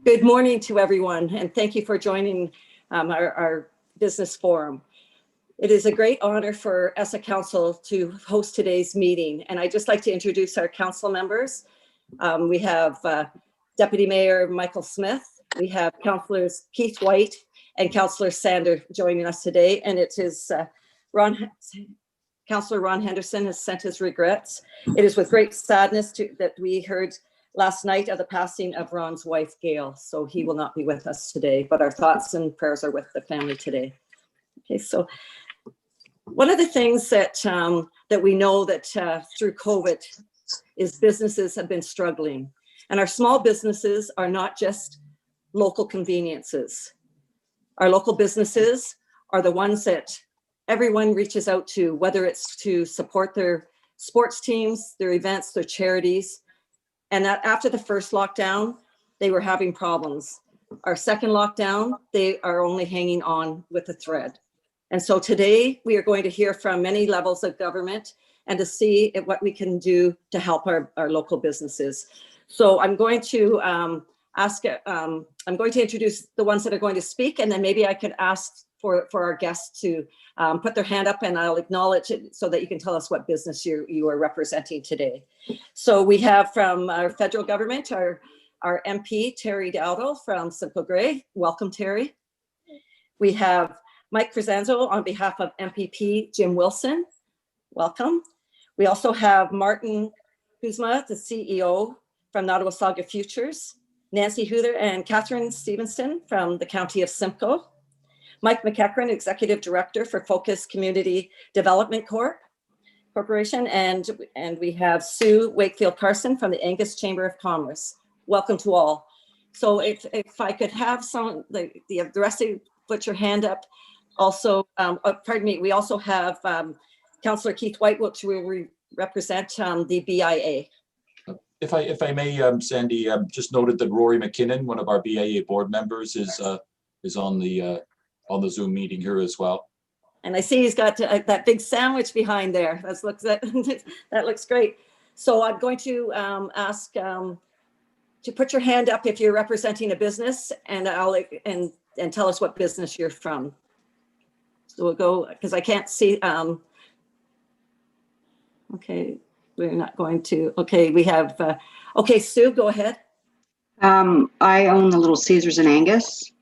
Good morning to everyone, and thank you for joining our business forum. It is a great honor for Essa Council to host today's meeting, and I'd just like to introduce our council members. We have Deputy Mayor Michael Smith, we have Councillors Keith White and Councillor Sander joining us today, and it is Councillor Ron Henderson has sent his regrets. It is with great sadness that we heard last night of the passing of Ron's wife, Gail. So he will not be with us today, but our thoughts and prayers are with the family today. Okay, so one of the things that that we know that through COVID is businesses have been struggling. And our small businesses are not just local conveniences. Our local businesses are the ones that everyone reaches out to, whether it's to support their sports teams, their events, their charities. And that after the first lockdown, they were having problems. Our second lockdown, they are only hanging on with a thread. And so today we are going to hear from many levels of government and to see what we can do to help our local businesses. So I'm going to I'm going to introduce the ones that are going to speak, and then maybe I could ask for our guests to put their hand up, and I'll acknowledge it so that you can tell us what business you are representing today. So we have from our federal government, our MP, Terry Dowdle from Simcoe Grey. Welcome, Terry. We have Mike Krazansk on behalf of MPP Jim Wilson. Welcome. We also have Martin Kuzma, the CEO from Nottawasaga Futures, Nancy Huther and Catherine Stevenson from the County of Simcoe, Mike McEachran, Executive Director for Focus Community Development Corporation, and we have Sue Wakefield Carson from the Angus Chamber of Commerce. Welcome to all. So if I could have the rest of you put your hand up. Also, pardon me, we also have Councillor Keith White, which will represent the BIA. If I may, Sandy, just noted that Rory McKinnon, one of our BIA board members, is on the Zoom meeting here as well. And I see he's got that big sandwich behind there. That looks great. So I'm going to ask to put your hand up if you're representing a business, and and tell us what business you're from. So we'll go, because I can't see. Okay, we're not going to. Okay, we have. Okay, Sue, go ahead. I own the Little Caesars in Angus.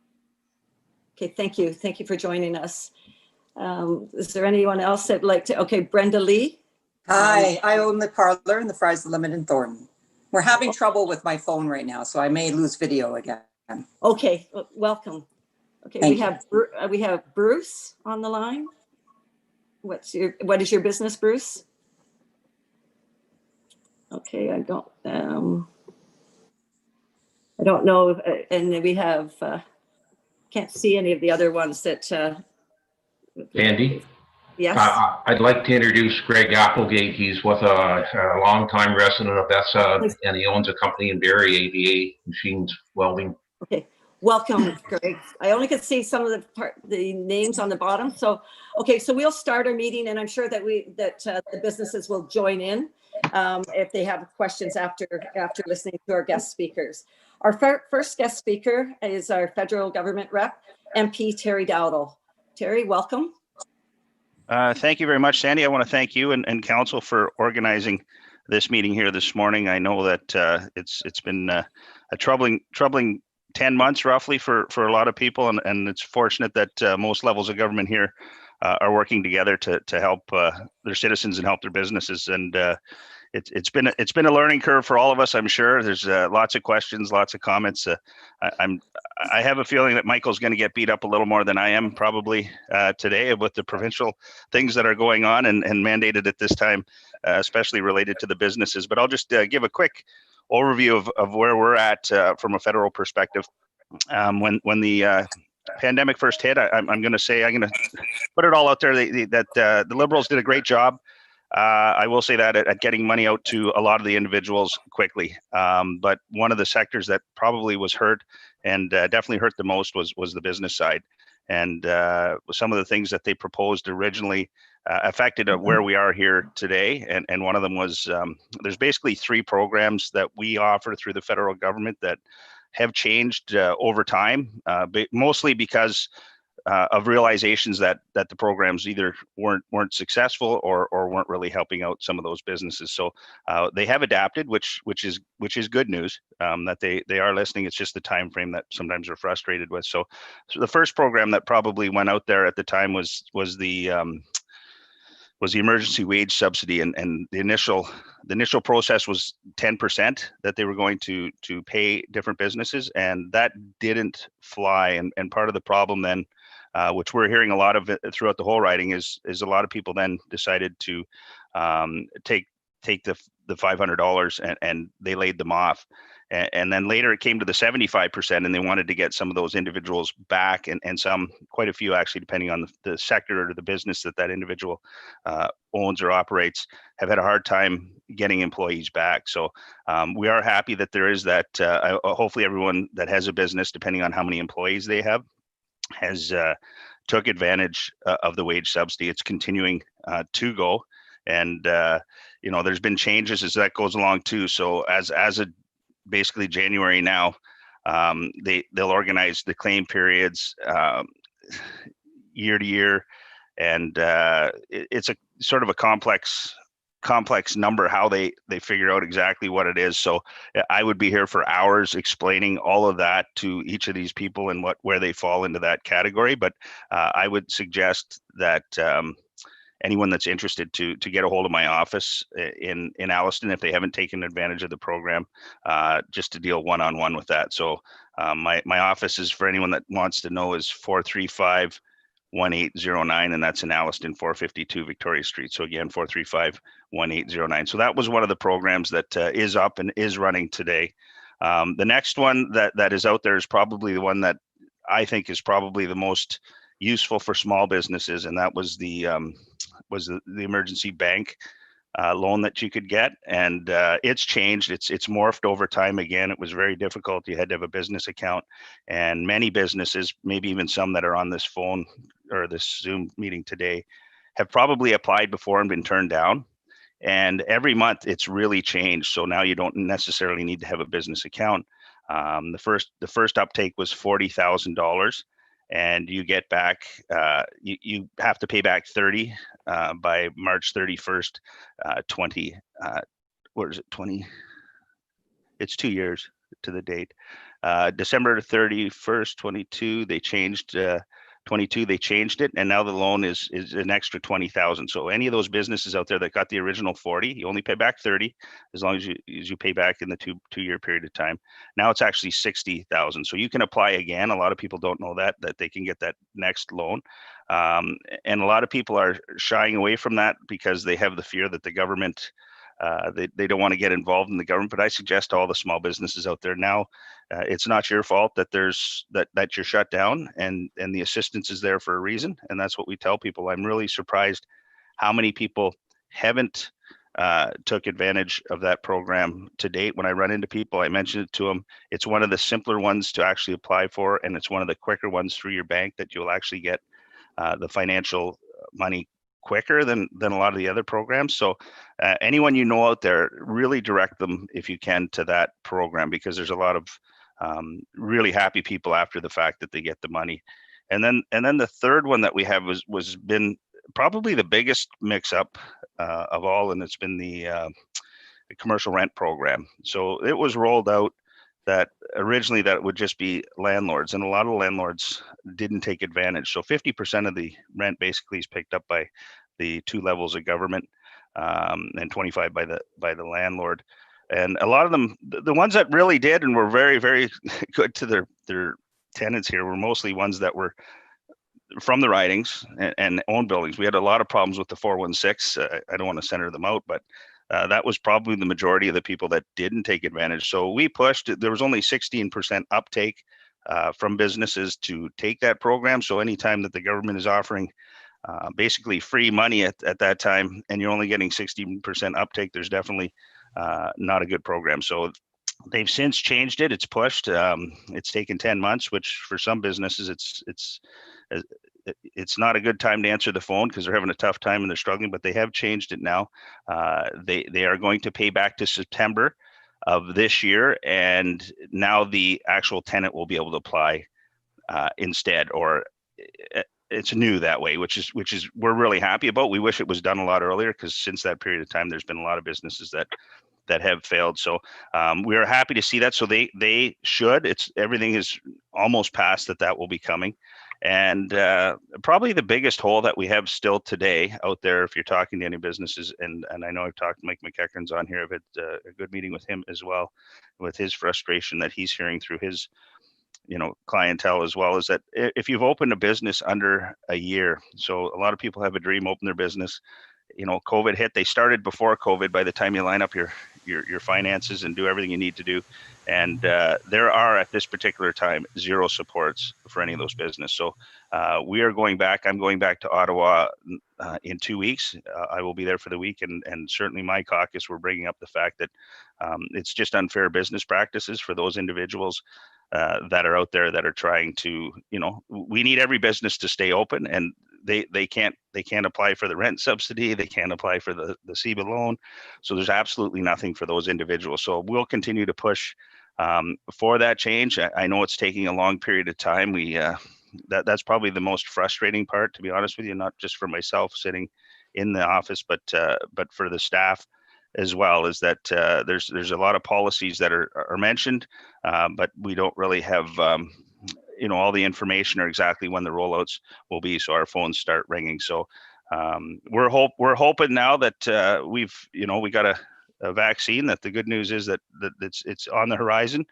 Okay, thank you. Thank you for joining us. Is there anyone else that'd like to? Okay, Brenda Lee. Hi, I own the Parlor and the Fries Limit in Thornton. We're having trouble with my phone right now, so I may lose video again. Okay, welcome. Okay, we have Bruce on the line. What is your business, Bruce? Okay, I don't know, and we have. Can't see any of the other ones that. Andy? Yes. I'd like to introduce Greg Applegate. He's with a longtime resident of Essa, and he owns a company in Barrie, ABA Machines Welding. Okay, welcome, Greg. I only could see some of the names on the bottom. So, okay, so we'll start our meeting, and I'm sure that the businesses will join in if they have questions after listening to our guest speakers. Our first guest speaker is our federal government rep, MP Terry Dowdle. Terry, welcome. Thank you very much, Sandy. I want to thank you and council for organizing this meeting here this morning. I know that it's been a troubling 10 months roughly for a lot of people, and it's fortunate that most levels of government here are working together to help their citizens and help their businesses. And it's been a learning curve for all of us, I'm sure. There's lots of questions, lots of comments. I have a feeling that Michael's going to get beat up a little more than I am probably today with the provincial things that are going on and mandated at this time, especially related to the businesses. But I'll just give a quick overview of where we're at from a federal perspective. When the pandemic first hit, I'm going to put it all out there that the Liberals did a great job. I will say that at getting money out to a lot of the individuals quickly. But one of the sectors that probably was hurt and definitely hurt the most was the business side. And some of the things that they proposed originally affected where we are here today. And one of them was there's basically 3 programs that we offer through the federal government that have changed over time, but mostly because of realizations that the programs either weren't successful or weren't really helping out some of those businesses. So they have adapted, which is good news, that they are listening. It's just the time frame that sometimes we're frustrated with. So the first program that probably went out there at the time was the emergency wage subsidy, and the initial process was 10% that they were going to pay different businesses, and that didn't fly. And part of the problem then, which we're hearing a lot of it throughout the whole riding, is a lot of people then decided to take the $500 and they laid them off. And then later it came to the 75%, and they wanted to get some of those individuals back, and quite a few actually, depending on the sector or the business that individual owns or operates, have had a hard time getting employees back. So we are happy that there is that. Hopefully everyone that has a business, depending on how many employees they have, has took advantage of the wage subsidy. It's continuing to go, and there's been changes as that goes along too. So as a basically January now, they'll organize the claim periods year to year, and it's a sort of a complex number how they figure out exactly what it is. So I would be here for hours explaining all of that to each of these people and where they fall into that category. But I would suggest that anyone that's interested to get a hold of my office in Alliston, if they haven't taken advantage of the program, just to deal one-on-one with that. So my office is, for anyone that wants to know, is 435-1809, and that's in Alliston, 452 Victoria Street. So again, 435-1809. So that was one of the programs that is up and is running today. The next one that is out there is probably the one that I think is probably the most useful for small businesses, and that was the emergency bank loan that you could get. And it's changed. It's morphed over time. Again, it was very difficult. You had to have a business account, and many businesses, maybe even some that are on this phone or this Zoom meeting today, have probably applied before and been turned down. And every month it's really changed. So now you don't necessarily need to have a business account. The first uptake was $40,000. And you get back, you have to pay back 30 by March 31st, 20. What is it? 20. It's 2 years to the date. December 31st, 22. They changed. 22. They changed it, and now the loan is an extra 20,000. So any of those businesses out there that got the original 40, you only pay back 30 as long as you pay back in the two-year period of time. Now it's actually 60,000. So you can apply again. A lot of people don't know that they can get that next loan, and a lot of people are shying away from that because they have the fear that the government. They don't want to get involved in the government, but I suggest to all the small businesses out there now, it's not your fault that that you're shut down, and the assistance is there for a reason, and that's what we tell people. I'm really surprised how many people haven't took advantage of that program to date. When I run into people, I mention it to them. It's one of the simpler ones to actually apply for, and it's one of the quicker ones through your bank that you'll actually get the financial money quicker than a lot of the other programs. So anyone you know out there, really direct them if you can to that program, because there's a lot of really happy people after the fact that they get the money. And then the third one that we have was been probably the biggest mix up of all, and it's been the commercial rent program. So it was rolled out that originally that would just be landlords, and a lot of landlords didn't take advantage. So 50% of the rent basically is picked up by the two levels of government, and 25 by the landlord. And a lot of them, the ones that really did and were very, very good to their tenants here, were mostly ones that were from the ridings and owned buildings. We had a lot of problems with the 416. I don't want to center them out, but that was probably the majority of the people that didn't take advantage. So we pushed. There was only 16% uptake from businesses to take that program. So anytime that the government is offering basically free money at that time, and you're only getting 16% uptake, there's definitely not a good program. So they've since changed it. It's pushed. It's taken 10 months, which for some businesses, it's not a good time to answer the phone because they're having a tough time and they're struggling, but they have changed it now. They are going to pay back to September of this year, and now the actual tenant will be able to apply instead, or it's new that way, which is we're really happy about. We wish it was done a lot earlier, because since that period of time, there's been a lot of businesses that have failed. So we are happy to see that. So they should. Everything is almost past that will be coming. And probably the biggest hole that we have still today out there, if you're talking to any businesses, and I know I've talked to Mike McEachran's on here, I've had a good meeting with him as well, with his frustration that he's hearing through his clientele as well, is that if you've opened a business under a year, so a lot of people have a dream, open their business, COVID hit, they started before COVID, by the time you line up your finances and do everything you need to do. And there are, at this particular time, zero supports for any of those business. So we are going back. I'm going back to Ottawa in 2 weeks. I will be there for the week. And certainly my caucus, we're bringing up the fact that it's just unfair business practices for those individuals that are out there that are trying to, we need every business to stay open, and they can't apply for the rent subsidy. They can't apply for the CEBA loan. So there's absolutely nothing for those individuals. So we'll continue to push for that change. I know it's taking a long period of time. That's probably the most frustrating part, to be honest with you, not just for myself sitting in the office, but for the staff as well, is that there's a lot of policies that are mentioned, but we don't really have all the information or exactly when the rollouts will be, so our phones start ringing. So we're hoping now that we got a vaccine, that the good news is that it's on the horizon.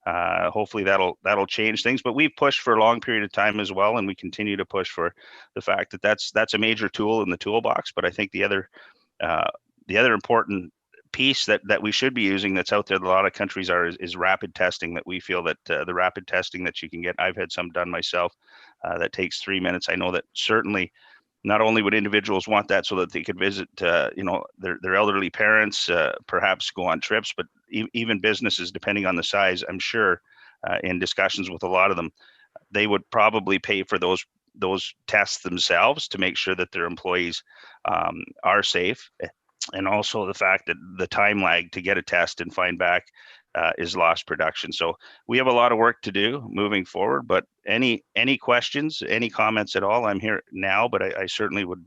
Hopefully that'll change things, but we've pushed for a long period of time as well, and we continue to push for the fact that that's a major tool in the toolbox. But I think the other important piece that we should be using, that's out there that a lot of countries is rapid testing. That we feel that the rapid testing that you can get, I've had some done myself, that takes 3 minutes. I know that certainly not only would individuals want that so that they could visit their elderly parents, perhaps go on trips, but even businesses, depending on the size, I'm sure in discussions with a lot of them, they would probably pay for those tests themselves to make sure that their employees are safe. And also the fact that the time lag to get a test and find back is lost production. So we have a lot of work to do moving forward, but any questions, any comments at all, I'm here now, but I certainly would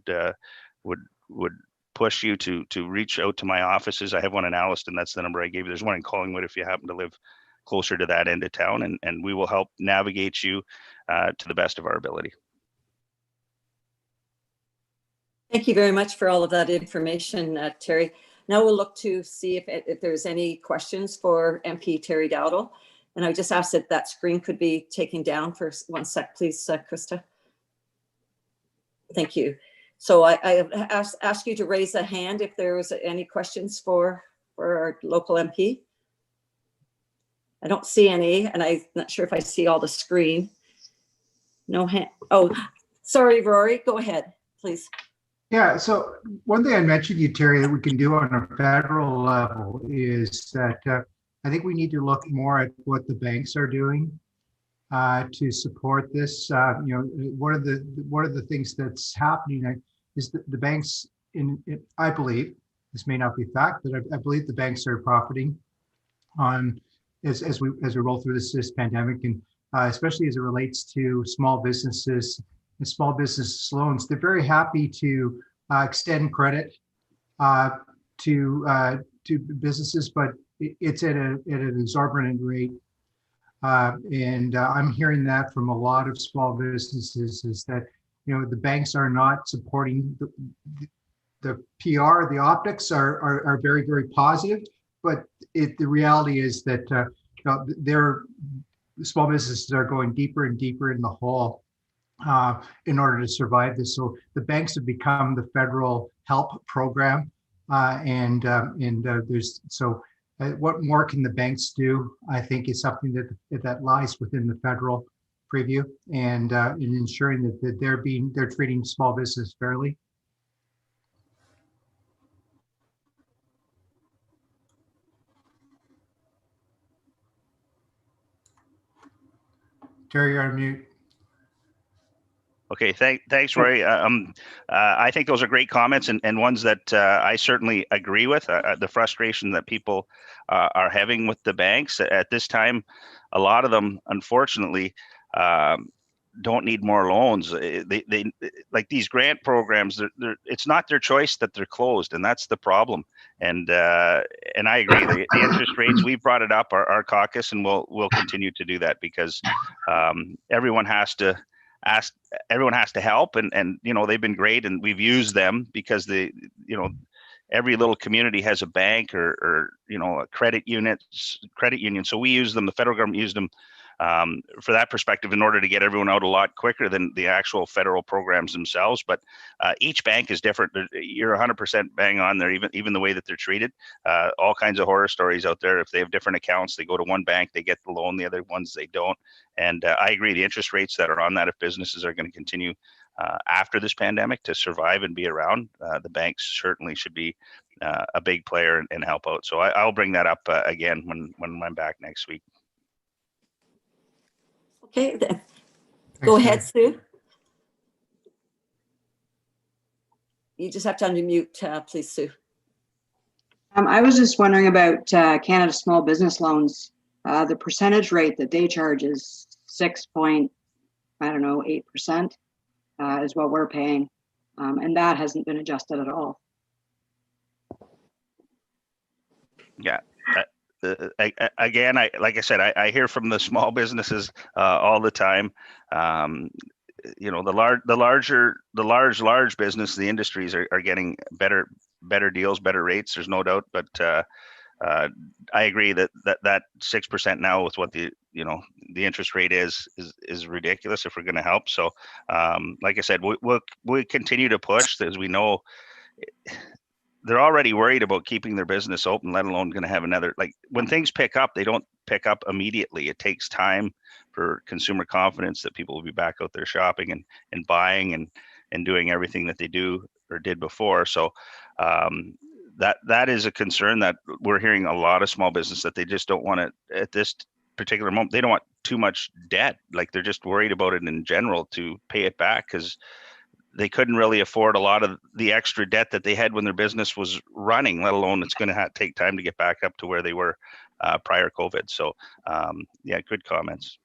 push you to reach out to my offices. I have one in Alliston. That's the number I gave you. There's one in Collingwood if you happen to live closer to that end of town, and we will help navigate you to the best of our ability. Thank you very much for all of that information, Terry. Now we'll look to see if there's any questions for MP Terry Dowdall. And I just asked that screen could be taken down for 1 sec, please, Krista. Thank you. So I ask you to raise a hand if there was any questions for our local MP. I don't see any, and I'm not sure if I see all the screen. No hand. Oh, sorry, Rory, go ahead, please. Yeah, so one thing I mentioned to you, Terry, that we can do on a federal level is that I think we need to look more at what the banks are doing to support this. One of the things that's happening is that the banks, I believe, this may not be fact, but I believe the banks are profiting on as we roll through this pandemic, and especially as it relates to small businesses. Small business loans, they're very happy to extend credit to businesses, but it's at an exorbitant rate. And I'm hearing that from a lot of small businesses, is that the banks are not supporting the PR. The optics are very, very positive, but the reality is that their small businesses are going deeper and deeper in the hole in order to survive this. So the banks have become the federal help program, and there's what more can the banks do? I think is something that lies within the federal preview, and in ensuring that they're treating small business fairly. Terry, you're on mute. Okay, thanks, Roy. I think those are great comments and ones that I certainly agree with. The frustration that people are having with the banks at this time, a lot of them, unfortunately, don't need more loans. They like these grant programs. It's not their choice that they're closed, and that's the problem. And I agree. The interest rates, we've brought it up, our caucus, and we'll continue to do that because everyone has to help, and they've been great, and we've used them because every little community has a bank or a credit union. So we use them. The federal government used them for that perspective in order to get everyone out a lot quicker than the actual federal programs themselves. But each bank is different. You're 100% bang on there, even the way that they're treated. All kinds of horror stories out there. If they have different accounts, they go to one bank, they get the loan, the other ones they don't. And I agree, the interest rates that are on that, if businesses are going to continue after this pandemic to survive and be around, the banks certainly should be a big player and help out. So I'll bring that up again when I'm back next week. Okay, go ahead, Sue. You just have to unmute, please, Sue. I was just wondering about Canada Small Business Loans. The percentage rate that they charge is 6.8% is what we're paying, and that hasn't been adjusted at all. Yeah. Again, like I said, I hear from the small businesses all the time. The large business, the industries are getting better deals, better rates. There's no doubt, but I agree that 6% now with what the interest rate is ridiculous if we're going to help. So, like I said, we'll continue to push, as we know. They're already worried about keeping their business open, let alone going to have another, like when things pick up, they don't pick up immediately. It takes time for consumer confidence that people will be back out there shopping and buying and doing everything that they do or did before. So that is a concern that we're hearing a lot of small business that they just don't want to, at this particular moment, they don't want too much debt. Like they're just worried about it in general to pay it back because they couldn't really afford a lot of the extra debt that they had when their business was running, let alone it's going to take time to get back up to where they were prior COVID. So good comments.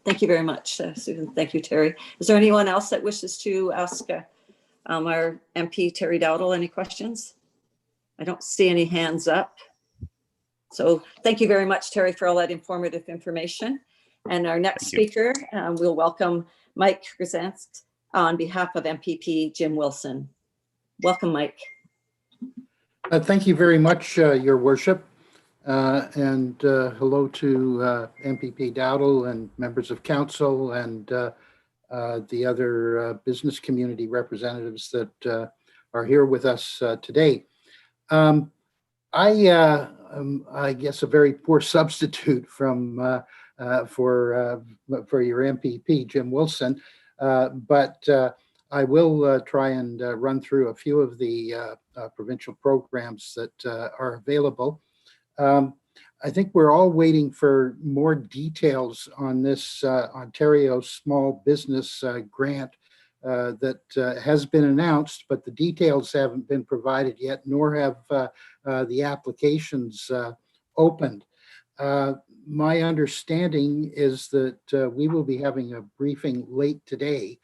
Thank you very much, Susan. Thank you, Terry. Is there anyone else that wishes to ask our MP, Terry Dowdle, any questions? I don't see any hands up. So thank you very much, Terry, for all that informative information. And our next speaker, we'll welcome Mike Krazansk on behalf of MPP Jim Wilson. Welcome, Mike. Thank you very much, Your Worship. And hello to MPP Dowdle and members of council and the other business community representatives that are here with us today. I guess a very poor substitute for your MPP, Jim Wilson. But I will try and run through a few of the provincial programs that are available. I think we're all waiting for more details on this Ontario Small Business Grant that has been announced, but the details haven't been provided yet, nor have the applications opened. My understanding is that we will be having a briefing late today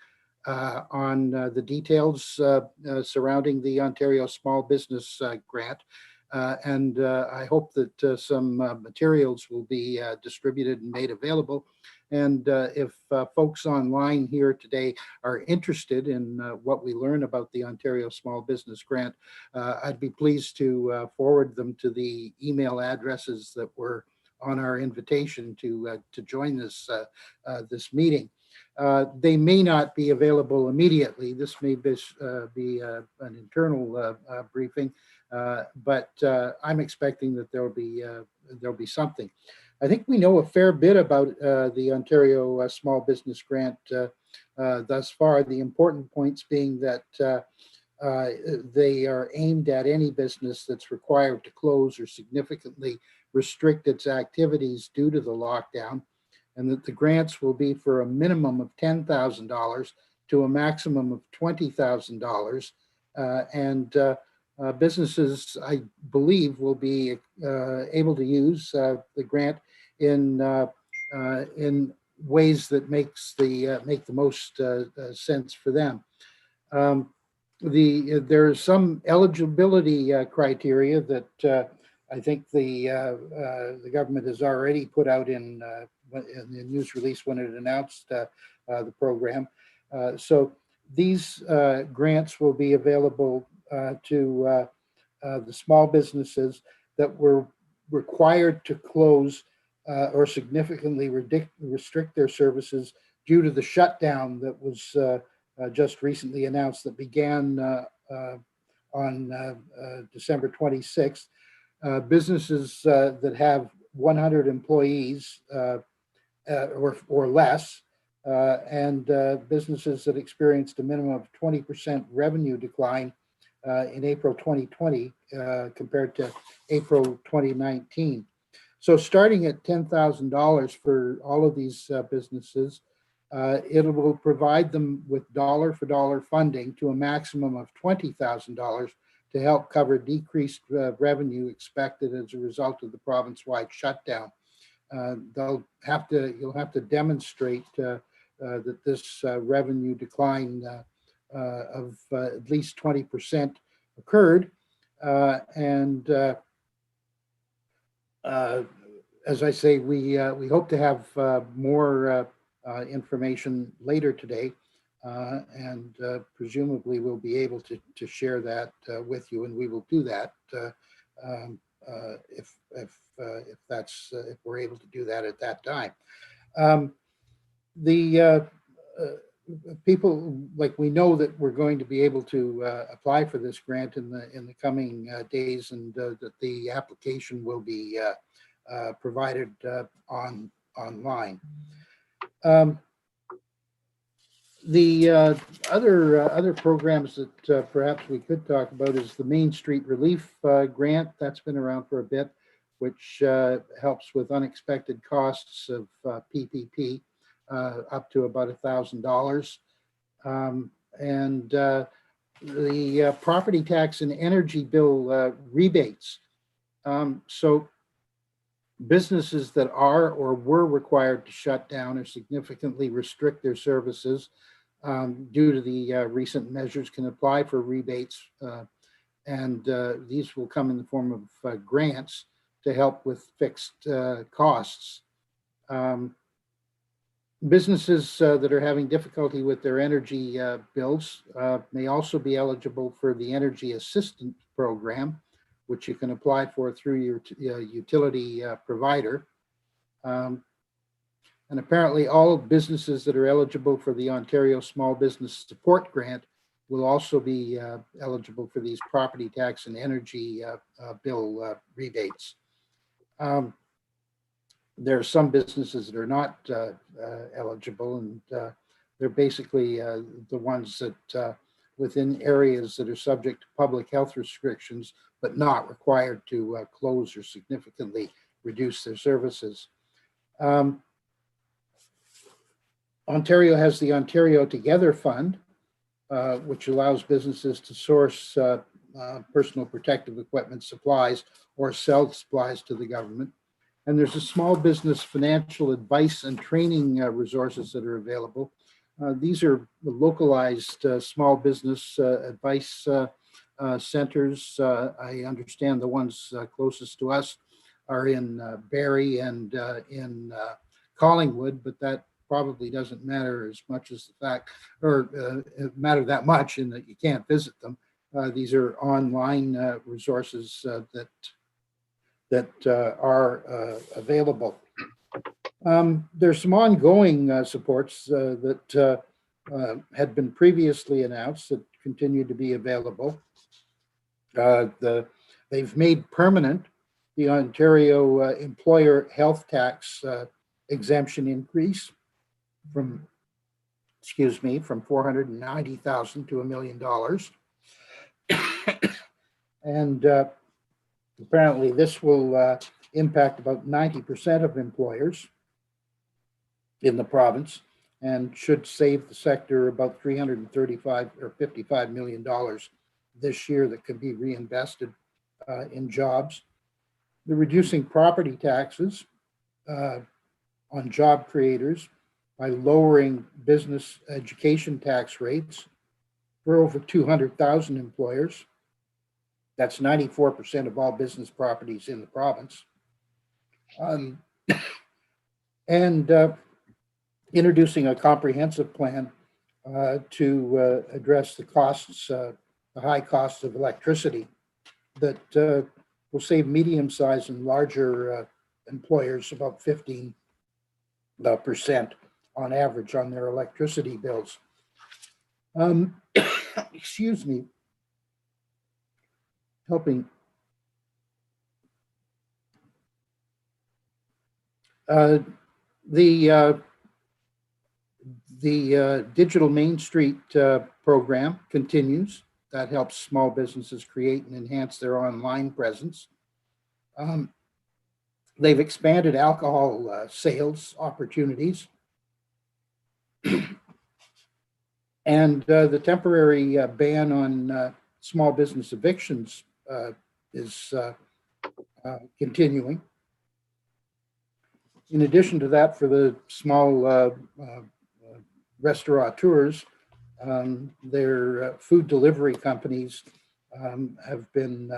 on the details surrounding the Ontario Small Business Grant. And I hope that some materials will be distributed and made available. And if folks online here today are interested in what we learn about the Ontario Small Business Grant, I'd be pleased to forward them to the email addresses that were on our invitation to join this meeting. They may not be available immediately. This may be an internal briefing, but I'm expecting that there'll be something. I think we know a fair bit about the Ontario Small Business Grant thus far. The important points being that they are aimed at any business that's required to close or significantly restrict its activities due to the lockdown. and that the grants will be for a minimum of $10,000 to a maximum of $20,000. Businesses, I believe, will be able to use the grant in ways that make the most sense for them. There are some eligibility criteria that I think the government has already put out in the news release when it announced the program. So these grants will be available to the small businesses that were required to close or significantly restrict their services due to the shutdown that was just recently announced, that began on December 26th. Businesses that have 100 employees or less, and businesses that experienced a minimum of 20% revenue decline in April 2020 compared to April 2019. So starting at $10,000 for all of these businesses, it will provide them with dollar-for-dollar funding to a maximum of $20,000 to help cover decreased revenue expected as a result of the province-wide shutdown. You'll have to demonstrate that this revenue decline of at least 20% occurred. As I say, we hope to have more information later today, and presumably we'll be able to share that with you, and we will do that if we're able to do that at that time. People, like, we know that we're going to be able to apply for this grant in the coming days, and that the application will be provided online. The other programs that perhaps we could talk about is the Main Street Relief Grant. That's been around for a bit, which helps with unexpected costs of PPP up to about $1,000. And the property tax and energy bill rebates. So businesses that are or were required to shut down or significantly restrict their services due to the recent measures can apply for rebates, and these will come in the form of grants to help with fixed costs. Businesses that are having difficulty with their energy bills may also be eligible for the Energy Assistance Program, which you can apply for through your utility provider. And apparently all businesses that are eligible for the Ontario Small Business Support Grant will also be eligible for these property tax and energy bill rebates. There are some businesses that are not eligible, and they're basically the ones that within areas that are subject to public health restrictions, but not required to close or significantly reduce their services. Ontario has the Ontario Together Fund, which allows businesses to source personal protective equipment supplies or sell supplies to the government. And there's a small business financial advice and training resources that are available. These are localized small business advice centers. I understand the ones closest to us are in Barrie and in Collingwood, but that probably doesn't matter as much as the fact, or matter that much in that you can't visit them. These are online resources that are available. There's some ongoing supports that had been previously announced that continue to be available. They've made permanent the Ontario employer health tax exemption increase from $490,000 to $1 million. And apparently this will impact about 90% of employers. in the province and should save the sector about $335 or $55 million this year that can be reinvested in jobs. They're reducing property taxes on job creators by lowering business education tax rates for over 200,000 employers. That's 94% of all business properties in the province. And introducing a comprehensive plan to address the costs, the high costs of electricity that will save medium-sized and larger employers about 15% on average on their electricity bills. Excuse me. Helping. The Digital Main Street program continues. That helps small businesses create and enhance their online presence. They've expanded alcohol sales opportunities. And the temporary ban on small business evictions is continuing. In addition to that, for the small restaurateurs, their food delivery companies have been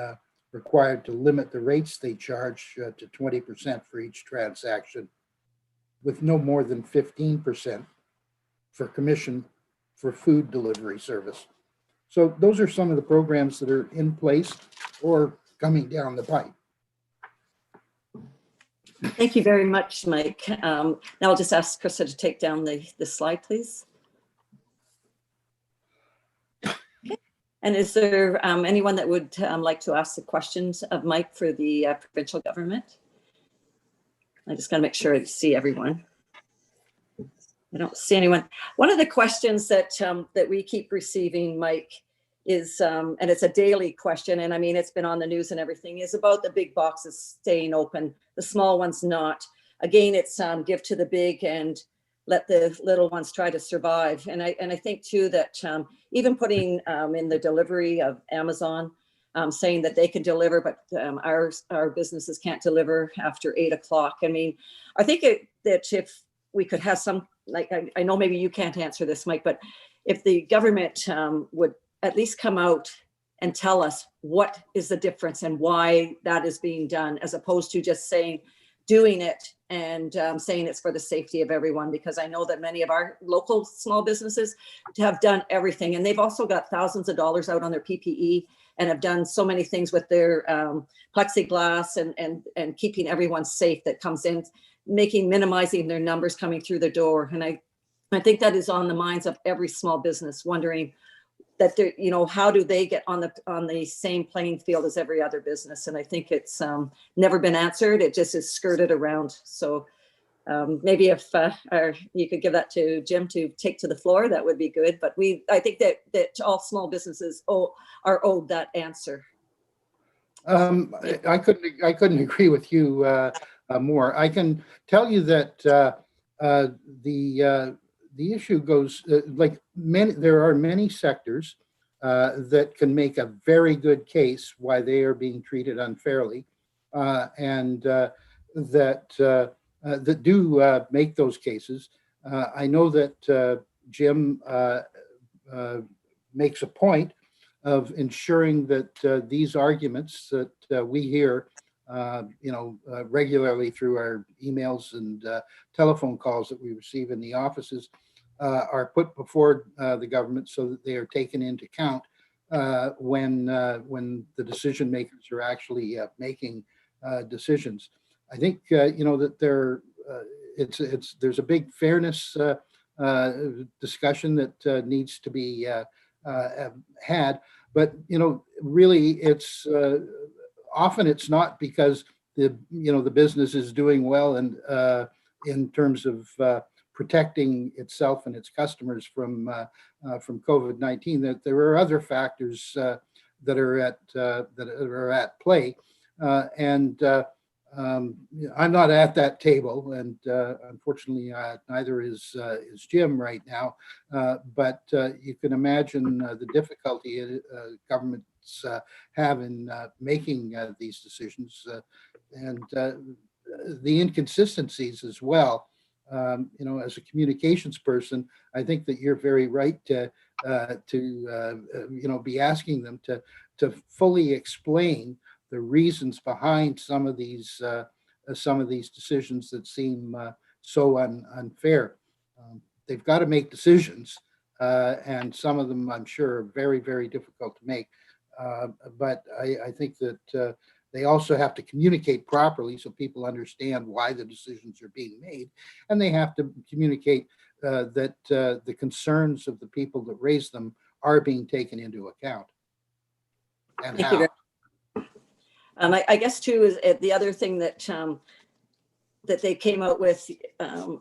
required to limit the rates they charge to 20% for each transaction, with no more than 15% for commission for food delivery service. So those are some of the programs that are in place or coming down the pipe. Thank you very much, Mike. Now I'll just ask Krista to take down the slide, please. Okay. And is there anyone that would like to ask the questions of Mike for the provincial government? I just got to make sure I see everyone. I don't see anyone. One of the questions that that we keep receiving, Mike, is, and it's a daily question, and I mean, it's been on the news and everything, is about the big boxes staying open, the small ones not. Again, it's give to the big and let the little ones try to survive. And I think too that even putting in the delivery of Amazon, saying that they can deliver, but our businesses can't deliver after 8 o'clock. I mean, I think that if we could have some, like, I know maybe you can't answer this, Mike, but if the government would at least come out and tell us what is the difference and why that is being done, as opposed to just doing it and saying it's for the safety of everyone, because I know that many of our local small businesses have done everything, and they've also got thousands of dollars out on their PPE and have done so many things with their plexiglass and keeping everyone safe that comes in, minimizing their numbers coming through the door. And I think that is on the minds of every small business, wondering that they're, you know, how do they get on the same playing field as every other business? And I think it's never been answered. It just is skirted around. So maybe if you could give that to Jim to take to the floor, that would be good. But I think that all small businesses are owed that answer. I couldn't agree with you more. I can tell you that the issue goes there are many sectors that can make a very good case why they are being treated unfairly, and that do make those cases. I know that Jim makes a point of ensuring that these arguments that we hear regularly through our emails and telephone calls that we receive in the offices are put before the government so that they are taken into account when the decision makers are actually making decisions. I think that there's a big fairness discussion that needs to be had, but really it's often it's not because the business is doing well and in terms of protecting itself and its customers from COVID-19. That there are other factors that are at play, and I'm not at that table, and unfortunately, neither is Jim right now. But you can imagine the difficulty governments have in making these decisions, and the inconsistencies as well. As a communications person, I think that you're very right to be asking them to fully explain the reasons behind some of these decisions that seem so unfair. They've got to make decisions, and some of them, I'm sure, are very, very difficult to make. But I think that they also have to communicate properly so people understand why the decisions are being made, and they have to communicate that the concerns of the people that raise them are being taken into account. And Thank how. you very I guess too is the other thing that that they came out with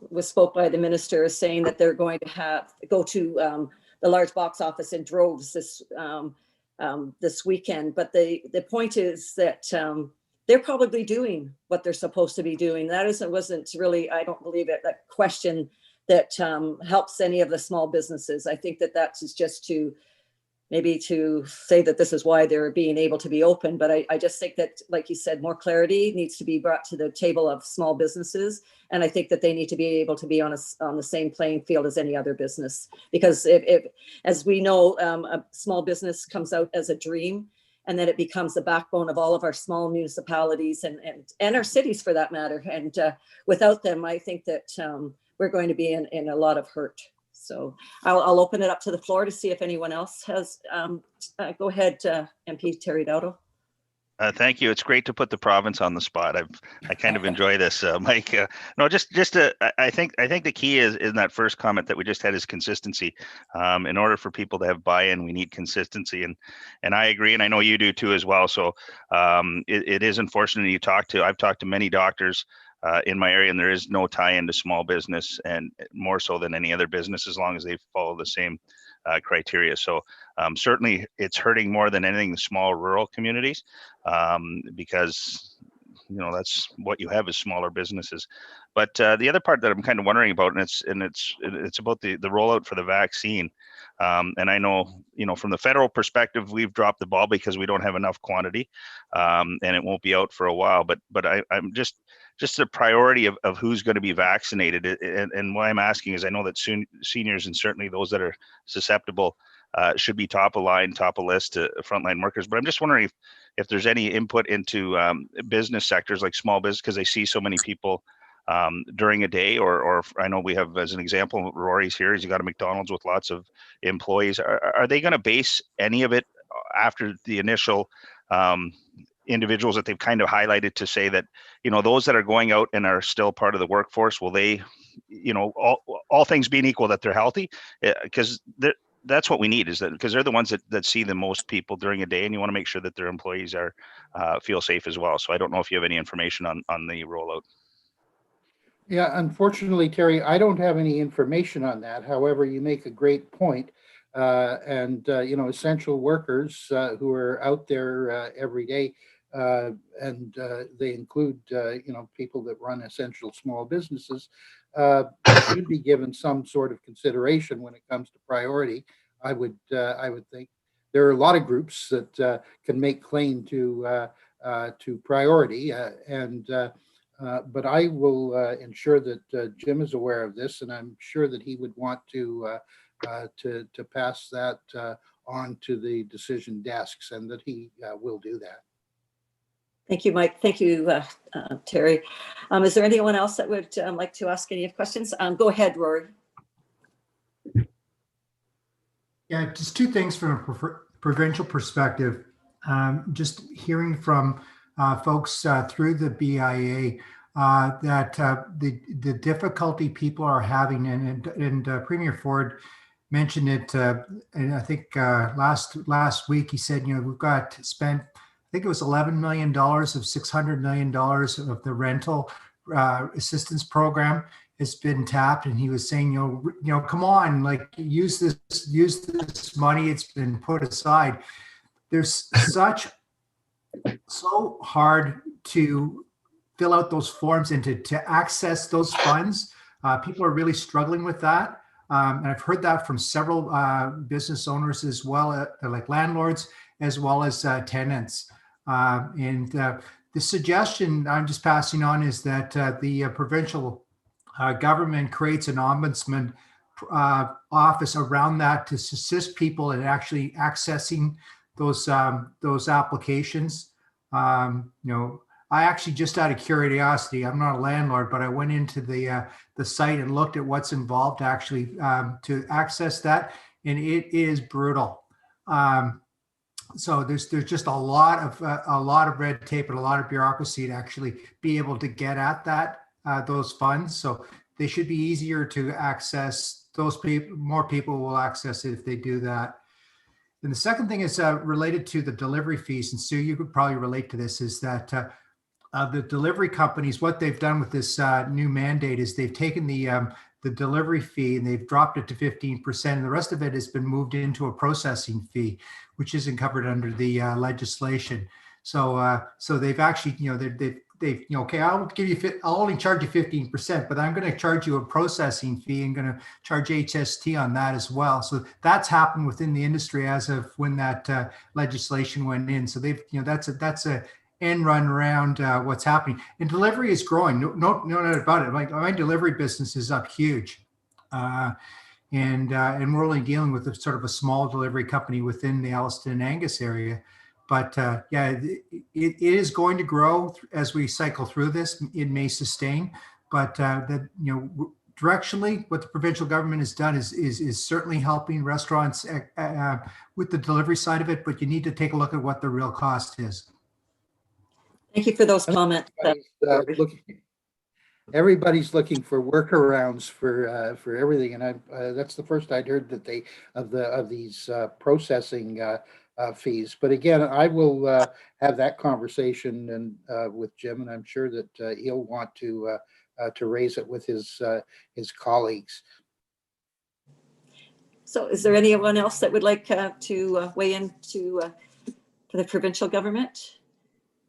was spoke by the minister, is saying that they're going to go to the large box office in droves this weekend. But the point is that they're probably doing what they're supposed to be doing. That wasn't really, I don't believe it, that question that helps any of the small businesses. I think that is just to maybe to say that this is why they're being able to be open. But I just think that, like you said, more clarity needs to be brought to the table of small businesses. And I think that they need to be able to be on the same playing field as any other business. Because if as we know, a small business comes out as a dream, and then it becomes the backbone of all of our small municipalities and our cities for that matter. And without them, I think that we're going to be in a lot of hurt. So I'll open it up to the floor to see if anyone else has. Go ahead, MP Terry Dowdle. Thank you. It's great to put the province on the spot. I kind of enjoy this, Mike. No, I think the key is in that first comment that we just had is consistency. In order for people to have buy-in, we need consistency, and I agree, and I know you do too as well. So it is unfortunate I've talked to many doctors in my area, and there is no tie-in to small business, and more so than any other business, as long as they follow the same criteria. So certainly it's hurting more than anything the small rural communities, because that's what you have is smaller businesses. But the other part that I'm kind of wondering about, and it's about the rollout for the vaccine. And I know, from the federal perspective, we've dropped the ball because we don't have enough quantity, and it won't be out for a while. But I'm just the priority of who's going to be vaccinated. And why I'm asking is I know that seniors, and certainly those that are susceptible, should be top of list to frontline workers. But I'm just wondering if there's any input into business sectors like small business, because I see so many people during a day, or I know we have, as an example, Rory's here, he's got a McDonald's with lots of employees. Are they going to base any of it after the initial individuals that they've kind of highlighted to say that, those that are going out and are still part of the workforce, will they, all things being equal, that they're healthy? Because that's what we need, is that because they're the ones that see the most people during a day, and you want to make sure that their employees are feel safe as well. So I don't know if you have any information on the rollout. Yeah, unfortunately, Terry, I don't have any information on that. However, you make a great point. Essential workers who are out there every day, and they include, people that run essential small businesses, should be given some sort of consideration when it comes to priority. I would think there are a lot of groups that can make claim to priority, but I will ensure that Jim is aware of this, and I'm sure that he would want to pass that on to the decision desks, and that he will do that. Thank you, Mike. Thank you, Terry. Is there anyone else that would like to ask any questions? Go ahead, Rory. Yeah, just two things from a provincial perspective. Just hearing from folks through the BIA that the difficulty people are having, and Premier Ford mentioned it, and I think last week he said, we've got spent, I think it was $11 million of $600 million of the rental assistance program has been tapped, and he was saying, come on, like use this money. It's been put aside. There's so hard to fill out those forms and to access those funds. People are really struggling with that. And I've heard that from several business owners as well, like landlords, as well as tenants. The suggestion I'm just passing on is that the provincial government creates an ombudsman office around that to assist people in actually accessing those applications. You know, I actually, just out of curiosity, I'm not a landlord, but I went into the site and looked at what's involved actually to access that, and it is brutal. So there's just a lot of red tape and a lot of bureaucracy to actually be able to get at that those funds. So they should be easier to access. Those people, more people will access it if they do that. And the second thing is related to the delivery fees. And Sue, you could probably relate to this, is that the delivery companies, what they've done with this new mandate is they've taken the delivery fee and they've dropped it to 15%. And the rest of it has been moved into a processing fee, which isn't covered under the legislation. So they've actually, you know, they've you know, okay, I'll only charge you 15%, but I'm going to charge you a processing fee and going to charge HST on that as well. So that's happened within the industry as of when that legislation went in. So they've, you know, that's a end run around what's happening. And delivery is growing. No doubt about it. My delivery business is up huge. And we're only dealing with a sort of a small delivery company within the Alliston and Angus area. But yeah, it is going to grow as we cycle through this. It may sustain, but that, you know, directionally, what the provincial government has done is certainly helping restaurants with the delivery side of it. But you need to take a look at what the real cost is. Thank you for those comments. Everybody's looking for workarounds for everything, and that's the first I'd heard that of these processing fees. But again, I will have that conversation and with Jim, and I'm sure that he'll want to raise it with his colleagues. So is there anyone else that would like to weigh in for the provincial government?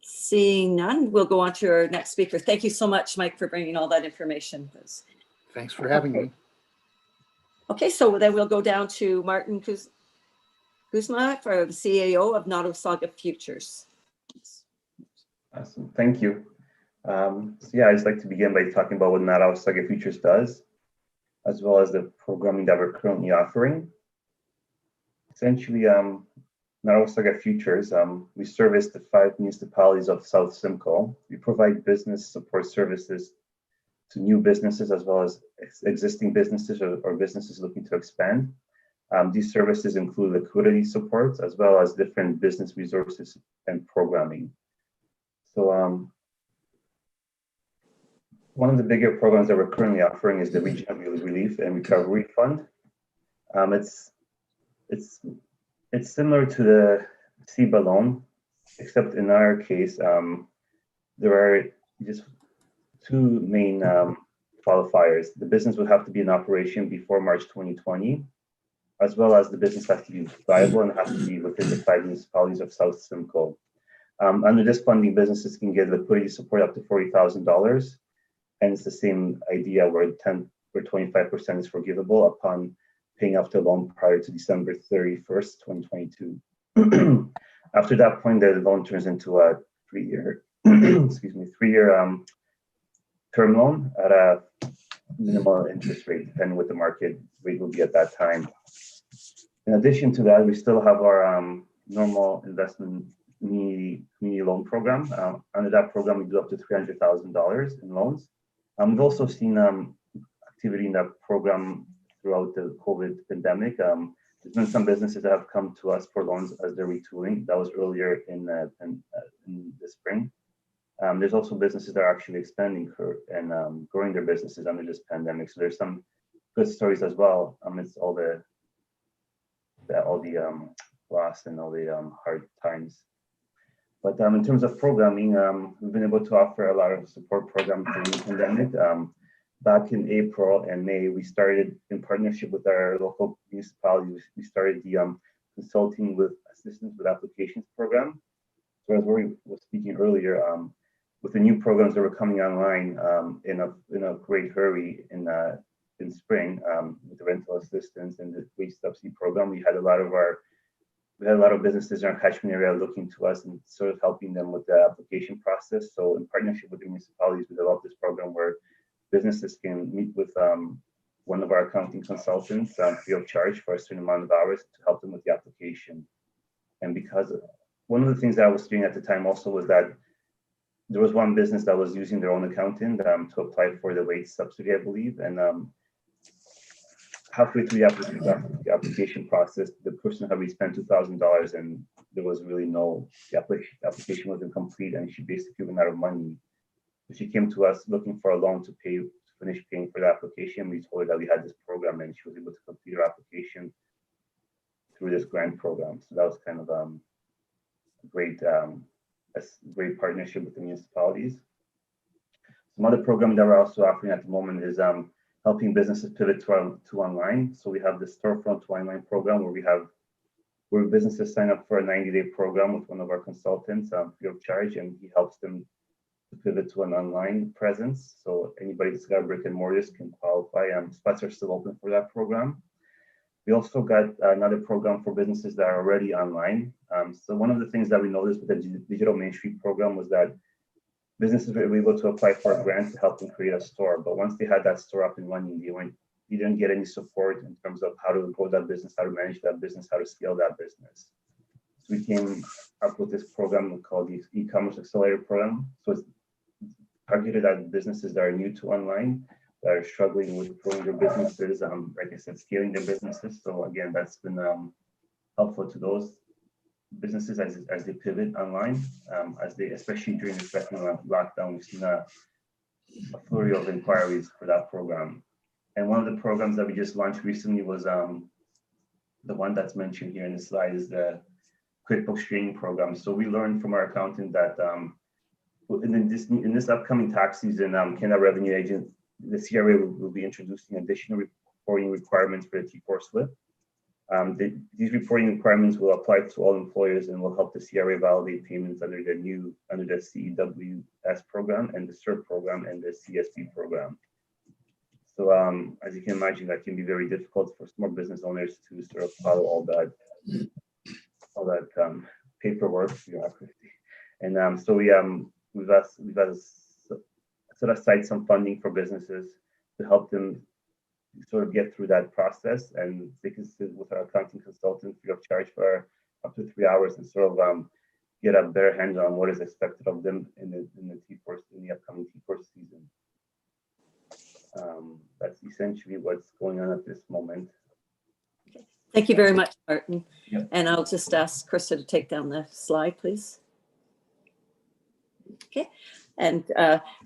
Seeing none, we'll go on to our next speaker. Thank you so much, Mike, for bringing all that information. Thanks for having me. Okay, so then we'll go down to Martin Kuzma, for the CAO of Nottawasaga Futures. Awesome, thank you. So yeah, I'd just like to begin by talking about what Nottawasaga Futures does, as well as the programming that we're currently offering. Essentially, Nottawasaga Futures, we service the 5 municipalities of South Simcoe. We provide business support services to new businesses as well as existing businesses or businesses looking to expand. These services include liquidity support as well as different business resources and programming. So one of the bigger programs that we're currently offering is the Regional Relief and Recovery Fund. It's similar to the CEBA loan, except in our case, there are just 2 main qualifiers. The business would have to be in operation before March 2020, as well as the business has to be viable and has to be within the 5 municipalities of South Simcoe. Under this funding, businesses can get liquidity support up to $40,000, and it's the same idea where 25% is forgivable upon paying off the loan prior to December 31st, 2022. After that point, the loan turns into a 3-year, term loan at a minimal interest rate, depending what the market rate will be at that time. In addition to that, we still have our normal investment community loan program. Under that program, we do up to $300,000 in loans. We've also seen activity in that program throughout the COVID pandemic. There's been some businesses that have come to us for loans as they're retooling. That was earlier in the spring. There's also businesses that are actually expanding and growing their businesses under this pandemic. So there's some good stories as well amidst all the loss and all the hard times. But in terms of programming, we've been able to offer a lot of support programs during the pandemic. Back in April and May, we started in partnership with our local municipalities. We started the consulting with assistance with applications program. So as we were speaking earlier, with the new programs that were coming online in a great hurry in spring, with the rental assistance and the wage subsidy program, we had a lot of businesses in our catchment area looking to us and sort of helping them with the application process. So in partnership with the municipalities, we developed this program where businesses can meet with one of our accounting consultants free of charge for a certain amount of hours to help them with the application. And because one of the things that I was doing at the time also was that there was one business that was using their own accountant to apply for the wage subsidy, I believe. And halfway through the application process, the person had already spent $2,000 and there was really the application wasn't complete and she basically ran out of money. So she came to us looking for a loan to finish paying for the application. We told her that we had this program and she was able to complete her application through this grant program. So that was kind of a great partnership with the municipalities. Some other programs that we're also offering at the moment is helping businesses pivot to online. So we have the storefront to online program where businesses sign up for a 90-day program with one of our consultants free of charge, and he helps them to pivot to an online presence. So anybody that's got brick and mortars can qualify. Spots are still open for that program. We also got another program for businesses that are already online. So one of the things that we noticed with the Digital Main Street program was that businesses were able to apply for a grant to help them create a store. But once they had that store up and running, they didn't get any support in terms of how to grow that business, how to manage that business, how to scale that business. So we came up with this program called the E-commerce Accelerator program. So it's targeted at businesses that are new to online, that are struggling with growing their businesses, like I said, scaling their businesses. So again, that's been helpful to those businesses as they pivot online, especially during the second lockdown, we've seen a flurry of inquiries for that program. And one of the programs that we just launched recently was the one that's mentioned here in the slide is the QuickBooks training program. So we learned from our accountant that in this upcoming tax season, Canada Revenue Agent, the CRA will be introducing additional reporting requirements for the T4 slip. These reporting requirements will apply to all employers and will help the CRA validate payments under the CEWS program and the CERP program and the CSP program. So as you can imagine, that can be very difficult for small business owners to sort of follow all that paperwork bureaucracy. And so we've set aside some funding for businesses to help them sort of get through that process, and they can sit with our accounting consultant free of charge for up to 3 hours and sort of get a better handle on what is expected of them in the upcoming T4 season. That's essentially what's going on at this moment. Thank you very much, Martin. Yep. And I'll just ask Krista to take down the slide, please. Okay. And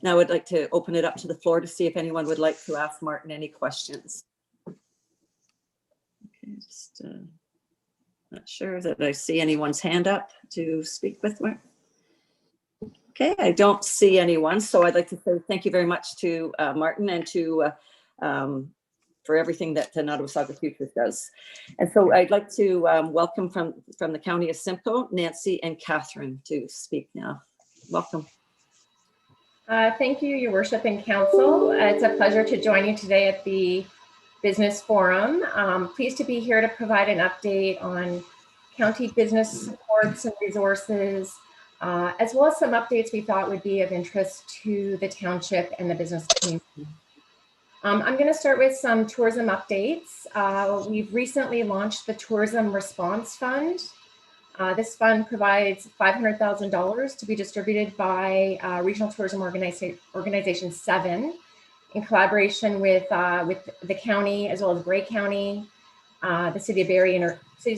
now I'd like to open it up to the floor to see if anyone would like to ask Martin any questions. Okay, just not sure that I see anyone's hand up to speak with Martin. Okay, I don't see anyone, so I'd like to say thank you very much to Martin and to for everything that Nottawasaga Futures does. And so I'd like to welcome from the County of Simcoe, Nancy and Catherine to speak now. Welcome. Thank you, Your Worship and Council. It's a pleasure to join you today at the Business Forum. Pleased to be here to provide an update on county business supports and resources, as well as some updates we thought would be of interest to the township and the business community. I'm going to start with some tourism updates. We've recently launched the Tourism Response Fund. This fund provides $500,000 to be distributed by Regional Tourism Organization 7 in collaboration with the county as well as Grey County, the cities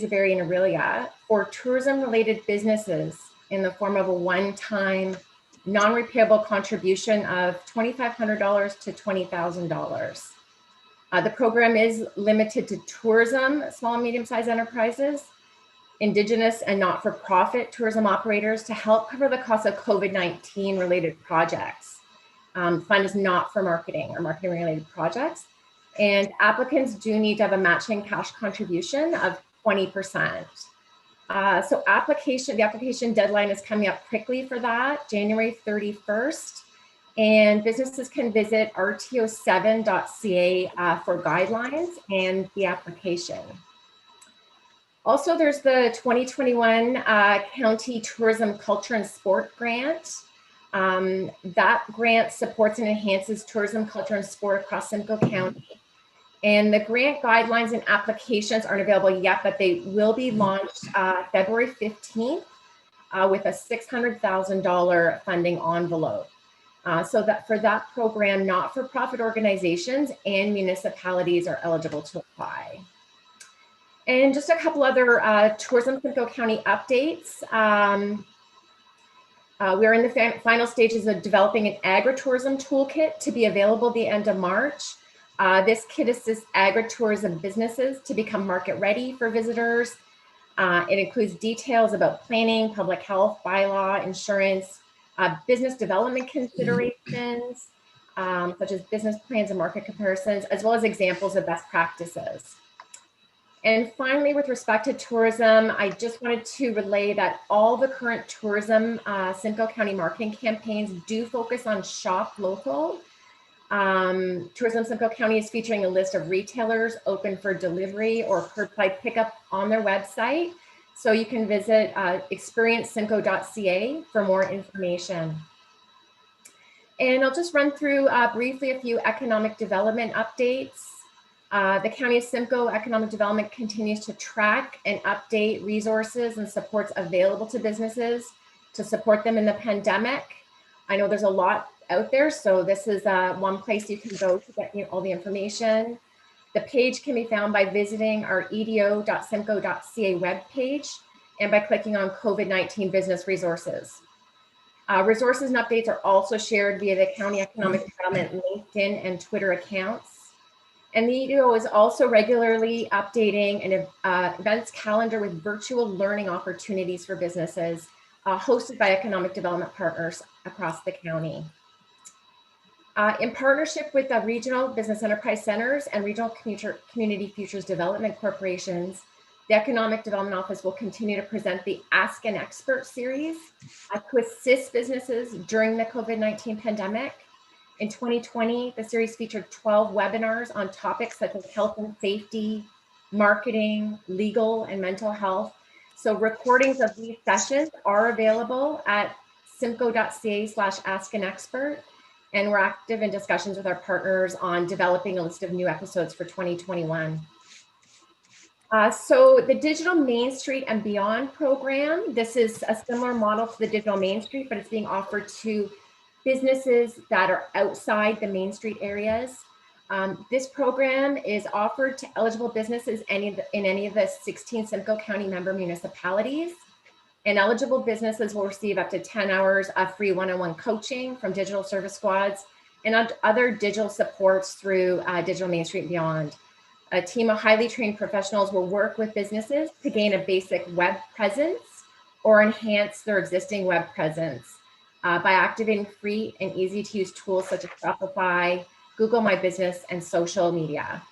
of Barrie and Orillia for tourism-related businesses in the form of a one-time non-repayable contribution of $2,500 to $20,000. The program is limited to tourism, small and medium-sized enterprises, Indigenous and not-for-profit tourism operators to help cover the cost of COVID-19 related projects. The fund is not for marketing or marketing related projects. And applicants do need to have a matching cash contribution of 20%. So the application deadline is coming up quickly for that, January 31st. And businesses can visit rto7.ca for guidelines and the application. Also, there's the 2021 County Tourism Culture and Sport Grant. That grant supports and enhances tourism, culture, and sport across Simcoe County. And the grant guidelines and applications aren't available yet, but they will be launched February 15th with a $600,000 funding envelope. So that for that program, not-for-profit organizations and municipalities are eligible to apply. And just a couple other Tourism Simcoe County updates. We're in the final stages of developing an agritourism toolkit to be available the end of March. This kit assists agritourism businesses to become market ready for visitors. It includes details about planning, public health, bylaw, insurance, business development considerations, such as business plans and market comparisons, as well as examples of best practices. And finally, with respect to tourism, I just wanted to relay that all the current tourism Simcoe County marketing campaigns do focus on shop local. Tourism Simcoe County is featuring a list of retailers open for delivery or curbside pickup on their website. So you can visit experiencesimcoe.ca for more information. And I'll just run through briefly a few economic development updates. The County of Simcoe Economic Development continues to track and update resources and supports available to businesses to support them in the pandemic. I know there's a lot out there, so this is one place you can go to get all the information. The page can be found by visiting our edo.simcoe.ca webpage and by clicking on COVID-19 business resources. Resources and updates are also shared via the County Economic Development LinkedIn and Twitter accounts. And the EDO is also regularly updating an events calendar with virtual learning opportunities for businesses hosted by economic development partners across the county. In partnership with the regional business enterprise centers and regional community futures development corporations, the Economic Development Office will continue to present the Ask an Expert series to assist businesses during the COVID-19 pandemic. In 2020, the series featured 12 webinars on topics such as health and safety, marketing, legal, and mental health. So recordings of these sessions are available at simcoe.ca/askanexpert. And we're active in discussions with our partners on developing a list of new episodes for 2021. So the Digital Main Street and Beyond program, this is a similar model to the Digital Main Street, but it's being offered to businesses that are outside the Main Street areas. This program is offered to eligible businesses in any of the 16 Simcoe County member municipalities. And eligible businesses will receive up to 10 hours of free one-on-one coaching from digital service squads and other digital supports through Digital Main Street and Beyond. A team of highly trained professionals will work with businesses to gain a basic web presence or enhance their existing web presence by activating free and easy to use tools such as Shopify, Google My Business, and social media.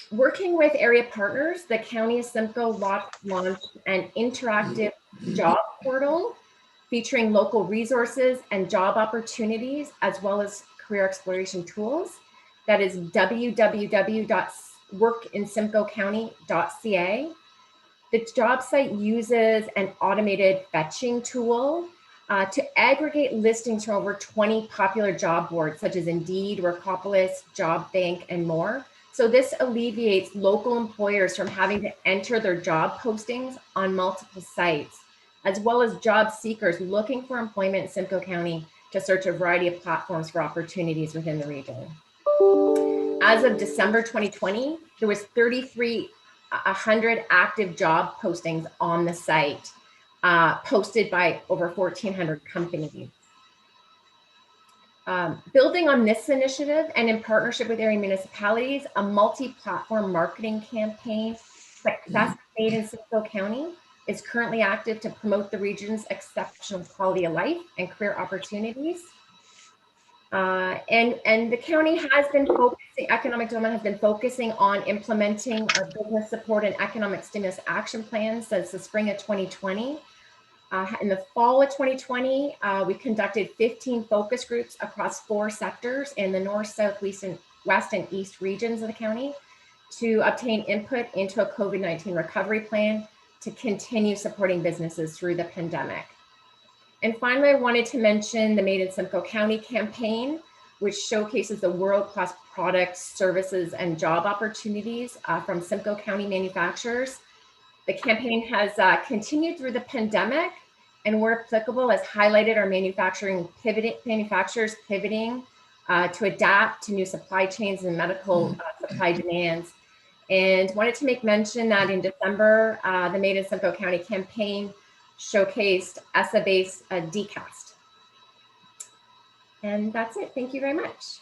Working with area partners, the County of Simcoe launched an interactive job portal featuring local resources and job opportunities, as well as career exploration tools. That is www.workinsimcoecounty.ca. The job site uses an automated fetching tool to aggregate listings from over 20 popular job boards, such as Indeed, Workopolis, Job Bank, and more. So this alleviates local employers from having to enter their job postings on multiple sites, as well as job seekers looking for employment in Simcoe County to search a variety of platforms for opportunities within the region. As of December 2020, there was 3,300 active job postings on the site, posted by over 1,400 companies. Building on this initiative and in partnership with area municipalities, a multi-platform marketing campaign, Success Made in Simcoe County, is currently active to promote the region's exceptional quality of life and career opportunities. And the county has been focusing, economic development has been focusing on implementing our business support and economic stimulus action plans since the spring of 2020. In the fall of 2020, we conducted 15 focus groups across 4 sectors in the north, south, west, and east regions of the county to obtain input into a COVID-19 recovery plan to continue supporting businesses through the pandemic. And finally, I wanted to mention the Made in Simcoe County campaign, which showcases the world-class products, services, and job opportunities from Simcoe County manufacturers. The campaign has continued through the pandemic, and where applicable has highlighted our manufacturers pivoting to adapt to new supply chains and medical supply demands. And wanted to make mention that in December, the Made in Simcoe County campaign showcased Essa-based decast. And that's it. Thank you very much.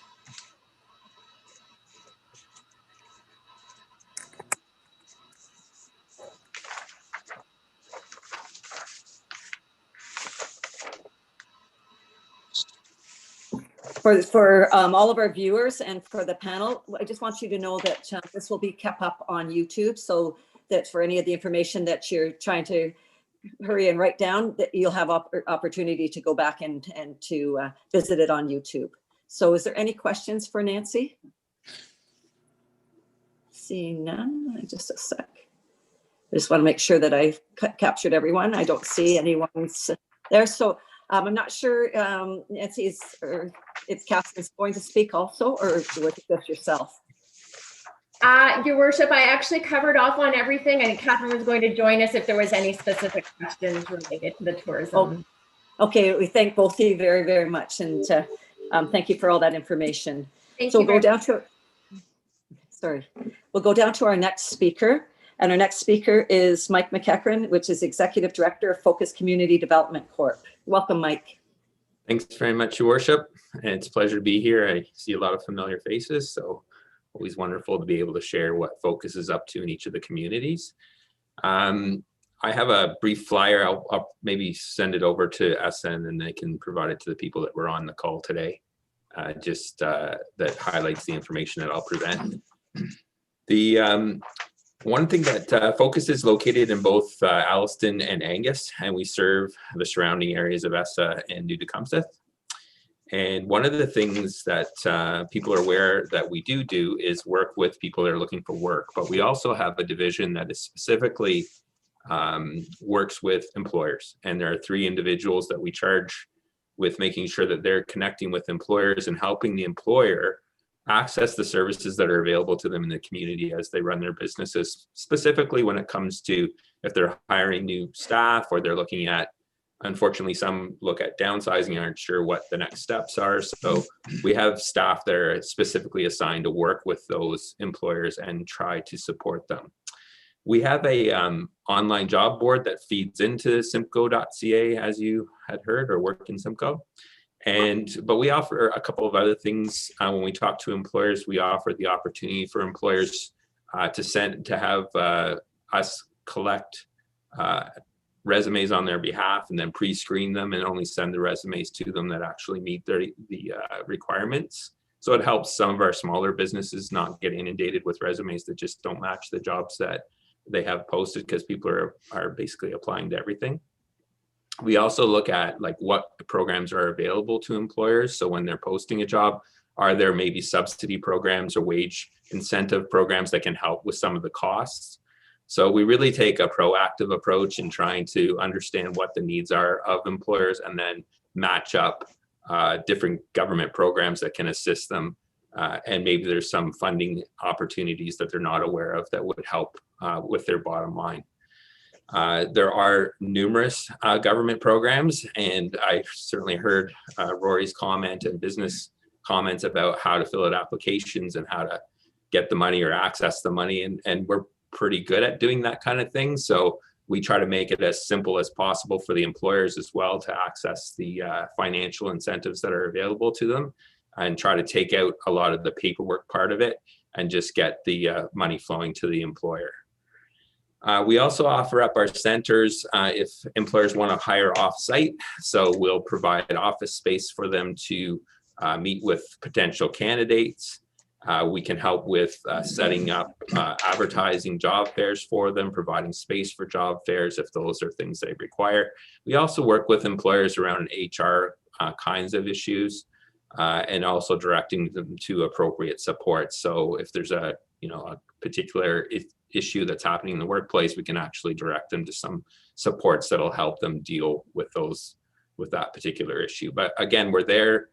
For all of our viewers and for the panel, I just want you to know that this will be kept up on YouTube, so that for any of the information that you're trying to hurry and write down, that you'll have opportunity to go back and to visit it on YouTube. So is there any questions for Nancy? Seeing none, just a sec. I just want to make sure that I captured everyone. I don't see anyone there. So I'm not sure, Nancy, or if Catherine's going to speak also, or was it just yourself? Your worship, I actually covered off on everything. I think Catherine was going to join us if there was any specific questions related to the tourism. Oh, okay, we thank both of you very, very much. And thank you for all that information. So we'll go down to, we'll go down to our next speaker. And our next speaker is Mike McEachran, which is Executive Director of Focus Community Development Corp. Welcome, Mike. Thanks very much, Your Worship. And it's a pleasure to be here. I see a lot of familiar faces, so always wonderful to be able to share what Focus is up to in each of the communities. I have a brief flyer. I'll maybe send it over to Essa, and then they can provide it to the people that were on the call today. That highlights the information that I'll present. The one thing that Focus is located in both Alliston and Angus, and we serve the surrounding areas of Essa and New Tecumseh. And one of the things that people are aware that we do is work with people that are looking for work, but we also have a division that is specifically works with employers. And there are 3 individuals that we charge with making sure that they're connecting with employers and helping the employer access the services that are available to them in the community as they run their businesses, specifically when it comes to if they're hiring new staff or they're looking at, unfortunately, some look at downsizing, aren't sure what the next steps are. So we have staff that are specifically assigned to work with those employers and try to support them. We have a online job board that feeds into simcoe.ca, as you had heard, or work in Simcoe. But we offer a couple of other things. When we talk to employers, we offer the opportunity for employers to have us collect resumes on their behalf and then pre-screen them and only send the resumes to them that actually meet the requirements. So it helps some of our smaller businesses not get inundated with resumes that just don't match the jobs that they have posted, because people are basically applying to everything. We also look at like what programs are available to employers. So when they're posting a job, are there maybe subsidy programs or wage incentive programs that can help with some of the costs? So we really take a proactive approach in trying to understand what the needs are of employers and then match up different government programs that can assist them. And maybe there's some funding opportunities that they're not aware of that would help with their bottom line. There are numerous government programs, and I certainly heard Rory's comment and business comments about how to fill out applications and how to get the money or access the money. And we're pretty good at doing that kind of thing. So we try to make it as simple as possible for the employers as well to access the financial incentives that are available to them, and try to take out a lot of the paperwork part of it and just get the money flowing to the employer. We also offer up our centers if employers want to hire off-site. So we'll provide office space for them to meet with potential candidates. We can help with setting up advertising job fairs for them, providing space for job fairs if those are things they require. We also work with employers around HR kinds of issues, and also directing them to appropriate support. So if there's a particular issue that's happening in the workplace, we can actually direct them to some supports that'll help them deal with that particular issue. But again, we're there.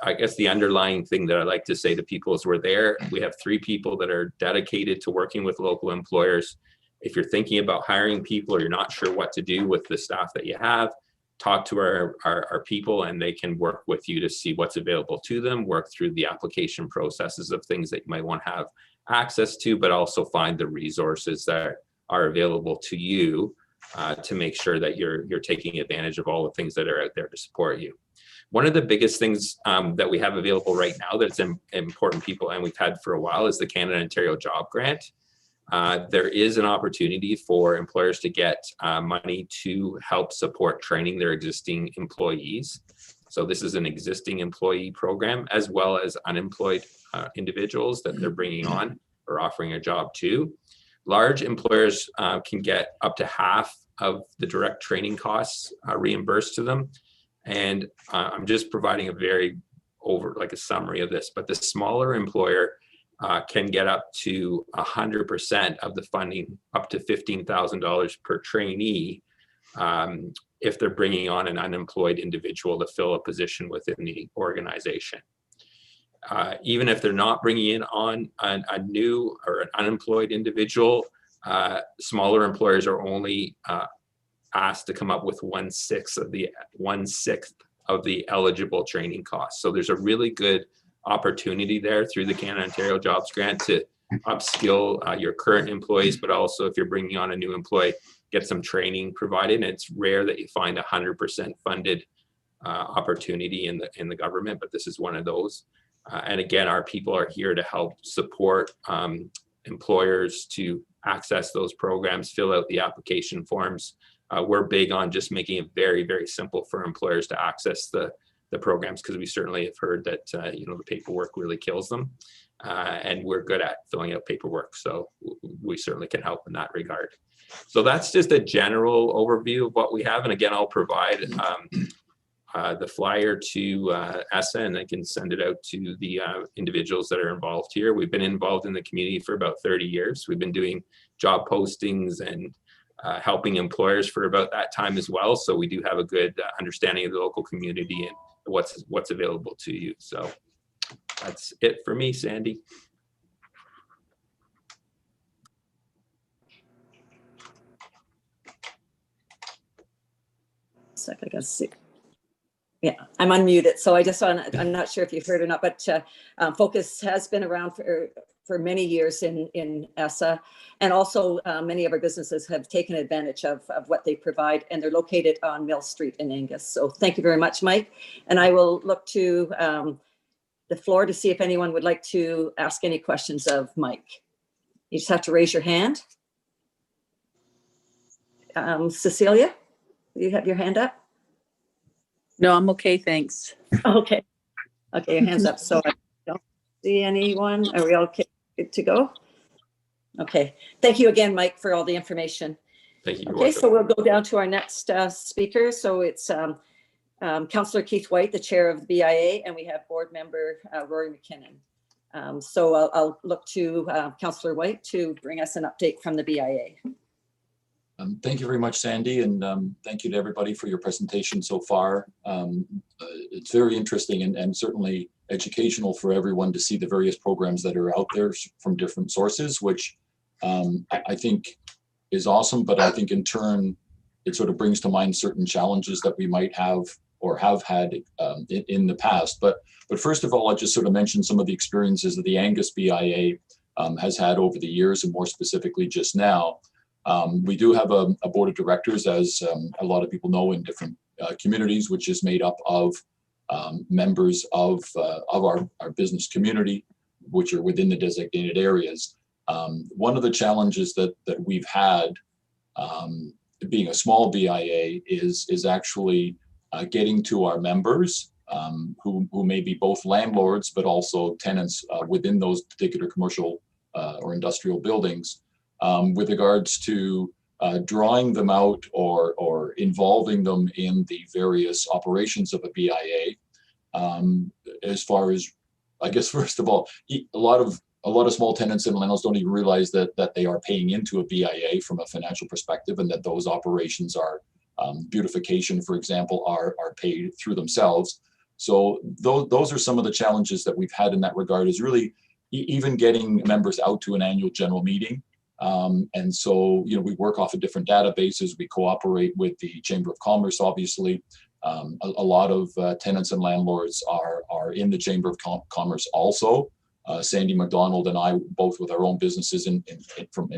I guess the underlying thing that I like to say to people is we're there. We have 3 people that are dedicated to working with local employers. If you're thinking about hiring people or you're not sure what to do with the staff that you have, talk to our people, and they can work with you to see what's available to them, work through the application processes of things that you might want to have access to, but also find the resources that are available to you to make sure that you're taking advantage of all the things that are out there to support you. One of the biggest things that we have available right now that's important people, and we've had for a while, is the Canada Ontario Job Grant. There is an opportunity for employers to get money to help support training their existing employees. So this is an existing employee program, as well as unemployed individuals that they're bringing on or offering a job to. Large employers can get up to half of the direct training costs reimbursed to them. And I'm just providing a summary of this, but the smaller employer can get up to 100% of the funding, up to $15,000 per trainee, if they're bringing on an unemployed individual to fill a position within the organization. Even if they're not bringing in on a new or an unemployed individual, smaller employers are only asked to come up with 1/6 of the eligible training costs. So there's a really good opportunity there through the Canada Ontario Jobs Grant to upskill your current employees, but also if you're bringing on a new employee, get some training provided. And it's rare that you find 100% funded opportunity in the government, but this is one of those. And again, our people are here to help support employers to access those programs, fill out the application forms. We're big on just making it very, very simple for employers to access the programs, because we certainly have heard that the paperwork really kills them, and we're good at filling out paperwork. So we certainly can help in that regard. So that's just a general overview of what we have. And again, I'll provide the flyer to Essa, and I can send it out to the individuals that are involved here. We've been involved in the community for about 30 years. We've been doing job postings and helping employers for about that time as well. So we do have a good understanding of the local community and what's available to you. So that's it for me, Sandy. I guess see. Yeah, I'm unmuted, so I'm not sure if you've heard or not, but Focus has been around for many years in Essa, and also many of our businesses have taken advantage of what they provide, and they're located on Mill Street in Angus. So thank you very much, Mike. And I will look to the floor to see if anyone would like to ask any questions of Mike. You just have to raise your hand. Cecilia, you have your hand up? No, I'm okay, thanks. Okay. Okay, your hand's up. So I don't see anyone. Are we all okay? Good to go? Okay. Thank you again, Mike, for all the information. Thank you. Okay, so we'll go down to our next speaker. So it's Councillor Keith White, the chair of the BIA, and we have board member Rory McKinnon. So I'll look to Councillor White to bring us an update from the BIA. Thank you very much, Sandy, and thank you to everybody for your presentation so far. It's very interesting and certainly educational for everyone to see the various programs that are out there from different sources, which I think is awesome, but I think in turn, it sort of brings to mind certain challenges that we might have or have had in the past. But first of all, I'll just sort of mention some of the experiences that the Angus BIA has had over the years, and more specifically just now. We do have a board of directors, as a lot of people know, in different communities, which is made up of members of our business community, which are within the designated areas. One of the challenges that we've had, being a small BIA, is actually getting to our members who may be both landlords, but also tenants within those particular commercial or industrial buildings, with regards to drawing them out or involving them in the various operations of a BIA. As far as, I guess, first of all, a lot of small tenants and landlords don't even realize that they are paying into a BIA from a financial perspective, and that those operations are beautification, for example, are paid through themselves. So those are some of the challenges that we've had in that regard, is really even getting members out to an annual general meeting. And so, we work off of different databases. We cooperate with the Chamber of Commerce, obviously. A lot of tenants and landlords are in the Chamber of Commerce also. Sandy McDonald and I, both with our own businesses, in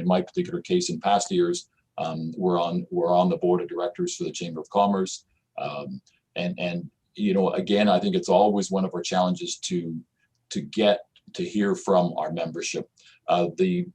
my particular case in past years, we're on the board of directors for the Chamber of Commerce. And again, I think it's always one of our challenges to get to hear from our membership. The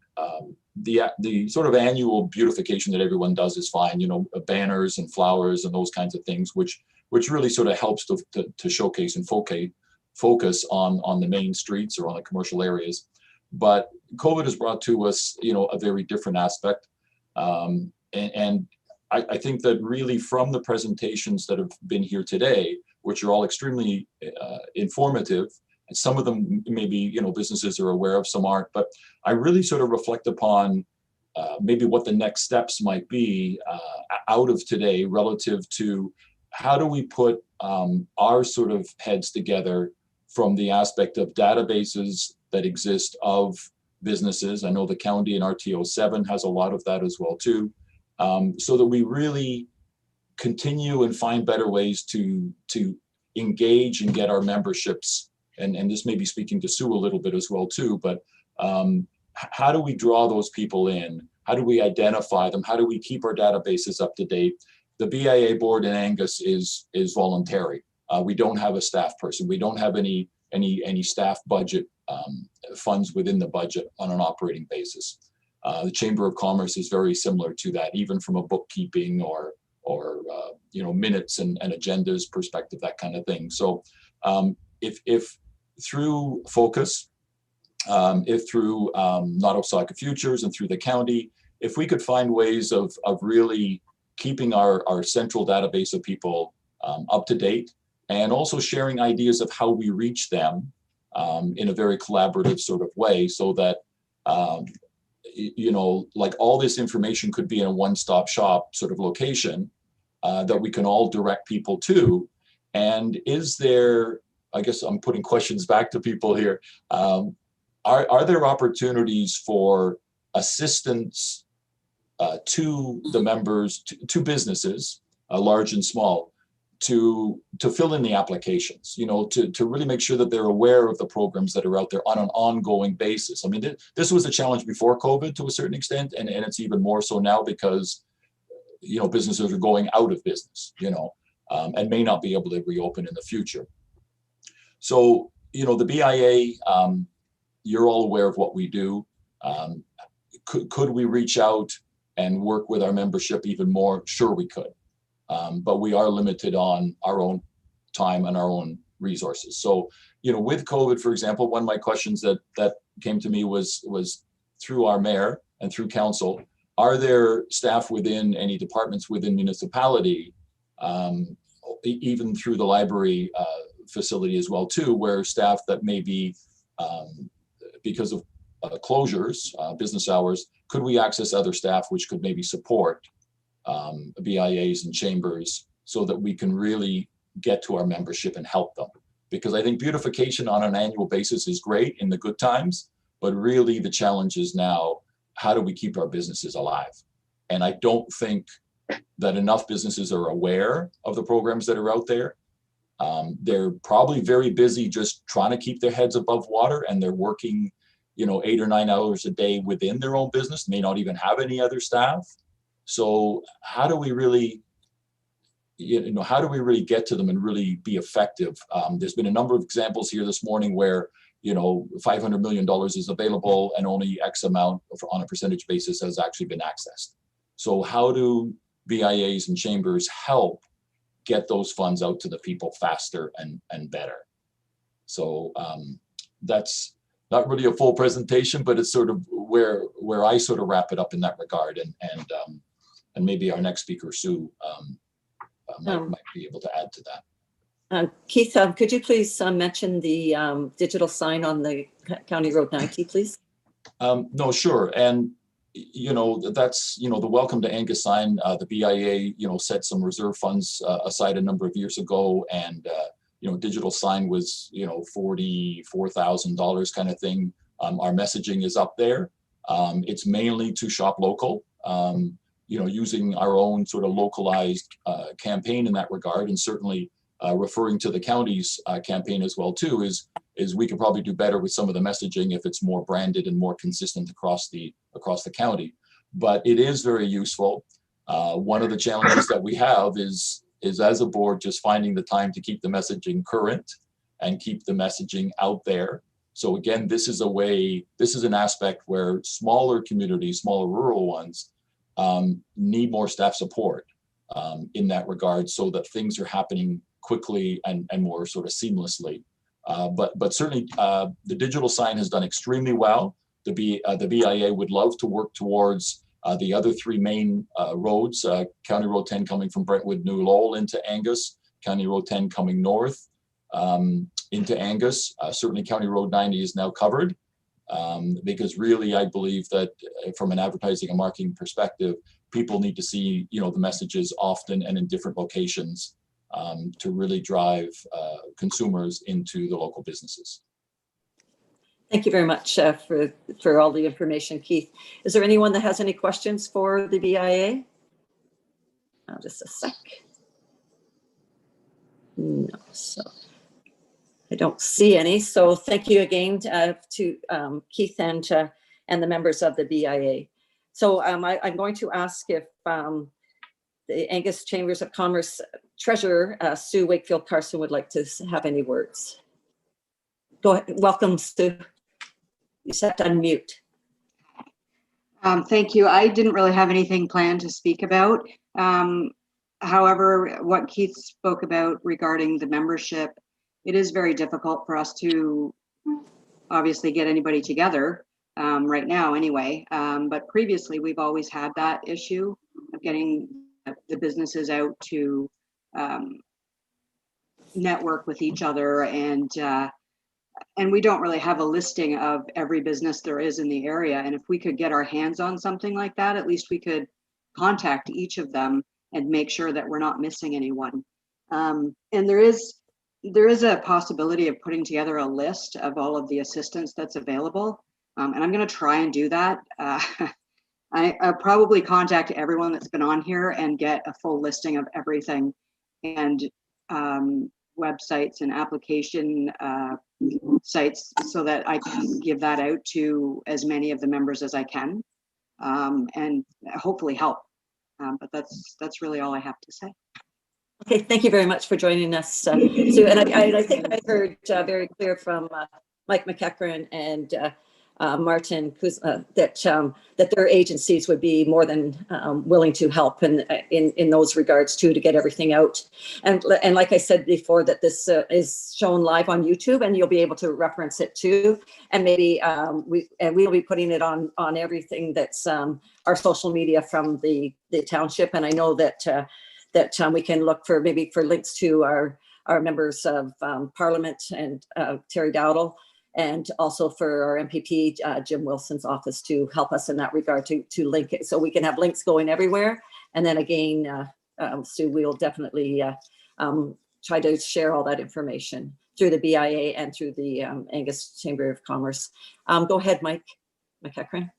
sort of annual beautification that everyone does is fine, banners and flowers and those kinds of things, which really sort of helps to showcase and focus on the main streets or on the commercial areas. But COVID has brought to us, a very different aspect. And I think that really from the presentations that have been here today, which are all extremely informative, and some of them maybe, businesses are aware of, some aren't, but I really sort of reflect upon maybe what the next steps might be out of today relative to how do we put our sort of heads together from the aspect of databases that exist of businesses. I know the county and RTO 7 has a lot of that as well too, so that we really continue and find better ways to engage and get our memberships. And this may be speaking to Sue a little bit as well too, but how do we draw those people in? How do we identify them? How do we keep our databases up to date? The BIA board in Angus is voluntary. We don't have a staff person. We don't have any staff budget funds within the budget on an operating basis. The Chamber of Commerce is very similar to that, even from a bookkeeping or minutes and agendas perspective, that kind of thing. So if through Focus, if through Not-Osaka Futures and through the county, if we could find ways of really keeping our central database of people up to date, and also sharing ideas of how we reach them in a very collaborative sort of way, so that like all this information could be in a one-stop shop sort of location that we can all direct people to. And is there, I guess I'm putting questions back to people here, are there opportunities for assistance to the members, to businesses, large and small, to fill in the applications, to really make sure that they're aware of the programs that are out there on an ongoing basis? I mean, this was a challenge before COVID to a certain extent, and it's even more so now because, businesses are going out of business, and may not be able to reopen in the future. So, the BIA, you're all aware of what we do. Could we reach out and work with our membership even more? Sure, we could. But we are limited on our own time and our own resources. So, with COVID, for example, one of my questions that came to me was through our mayor and through council, are there staff within any departments within municipality, even through the library facility as well too, where staff that may be, because of closures, business hours, could we access other staff which could maybe support BIAs and chambers, so that we can really get to our membership and help them? Because I think beautification on an annual basis is great in the good times, but really the challenge is now, how do we keep our businesses alive? And I don't think that enough businesses are aware of the programs that are out there. They're probably very busy just trying to keep their heads above water, and they're working, 8 or 9 hours a day within their own business, may not even have any other staff. So how do we really, how do we really get to them and really be effective? There's been a number of examples here this morning where, $500 million is available and only X amount on a percentage basis has actually been accessed. So how do BIAs and chambers help get those funds out to the people faster and better. So that's not really a full presentation, but it's sort of where I sort of wrap it up in that regard. And maybe our next speaker, Sue, might be able to add to that. Keith, could you please mention the digital sign on the County Road 90, please? No, sure. And, you know, that's, you know, the Welcome to Angus sign. The BIA, you know, set some reserve funds aside a number of years ago. And, you know, digital sign was, you know, $44,000 kind of thing. Our messaging is up there. It's mainly to shop local, you know, using our own sort of localized campaign in that regard. And certainly referring to the county's campaign as well, too, is we could probably do better with some of the messaging if it's more branded and more consistent across the county. But it is very useful. One of the challenges that we have is as a board just finding the time to keep the messaging current and keep the messaging out there. So again, this is an aspect where smaller communities, smaller rural ones, need more staff support in that regard, so that things are happening quickly and more sort of seamlessly. But certainly the digital sign has done extremely well. The BIA would love to work towards the other three main roads, County Road 10 coming from Brentwood, New Lowell into Angus, County Road 10 coming north into Angus. Certainly County Road 90 is now covered because really I believe that from an advertising and marketing perspective, people need to see, you know, the messages often and in different locations to really drive consumers into the local businesses. Thank you very much for all the information, Keith. Is there anyone that has any questions for the BIA? Just a sec. No, so I don't see any. So thank you again to Keith and the members of the BIA. So I'm going to ask if the Angus Chambers of Commerce Treasurer, Sue Wakefield Carson, would like to have any words. Go ahead. Welcome, Sue. You just have to unmute. Thank you. I didn't really have anything planned to speak about. However, what Keith spoke about regarding the membership, it is very difficult for us to obviously get anybody together right now anyway. But previously, we've always had that issue of getting the businesses out to network with each other, and we don't really have a listing of every business there is in the area. And if we could get our hands on something like that, at least we could contact each of them and make sure that we're not missing anyone. And there is a possibility of putting together a list of all of the assistance that's available. And I'm going to try and do that. I'll probably contact everyone that's been on here and get a full listing of everything, and websites and application sites, so that I can give that out to as many of the members as I can, and hopefully help. But that's really all I have to say. Okay, thank you very much for joining us, Sue. And I think I heard very clear from Mike McEachran and Martin that their agencies would be more than willing to help in those regards too, to get everything out. And like I said before, that this is shown live on YouTube, and you'll be able to reference it too. And maybe we'll be putting it on everything that's our social media from the township. And I know that we can look for links to our members of Parliament and Terry Dowdle, and also for our MPP, Jim Wilson's office, to help us in that regard to link it, so we can have links going everywhere. And then again, Sue, we'll definitely try to share all that information through the BIA and through the Angus Chamber of Commerce. Go ahead, Mike McEachran.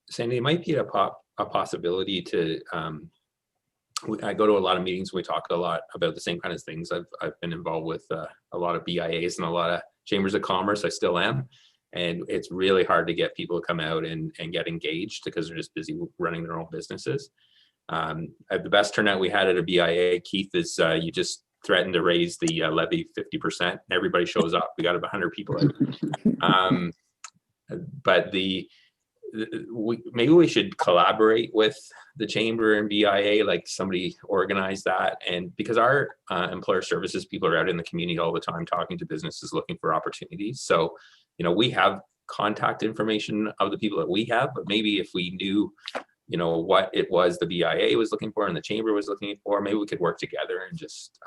Sandy, it might be a possibility to, I go to a lot of meetings. We talk a lot about the same kind of things. I've been involved with a lot of BIAs and a lot of chambers of commerce. I still am. And it's really hard to get people to come out and get engaged because they're just busy running their own businesses. The best turnout we had at a BIA, Keith, is you just threatened to raise the levy 50%. And everybody shows up. We got about 100 people out. But maybe we should collaborate with the chamber and BIA, like somebody organize that. And because our employer services people are out in the community all the time talking to businesses looking for opportunities. So, you know, we have contact information of the people that we have, but maybe if we knew, you know, what it was the BIA was looking for and the chamber was looking for, maybe we could work together and just,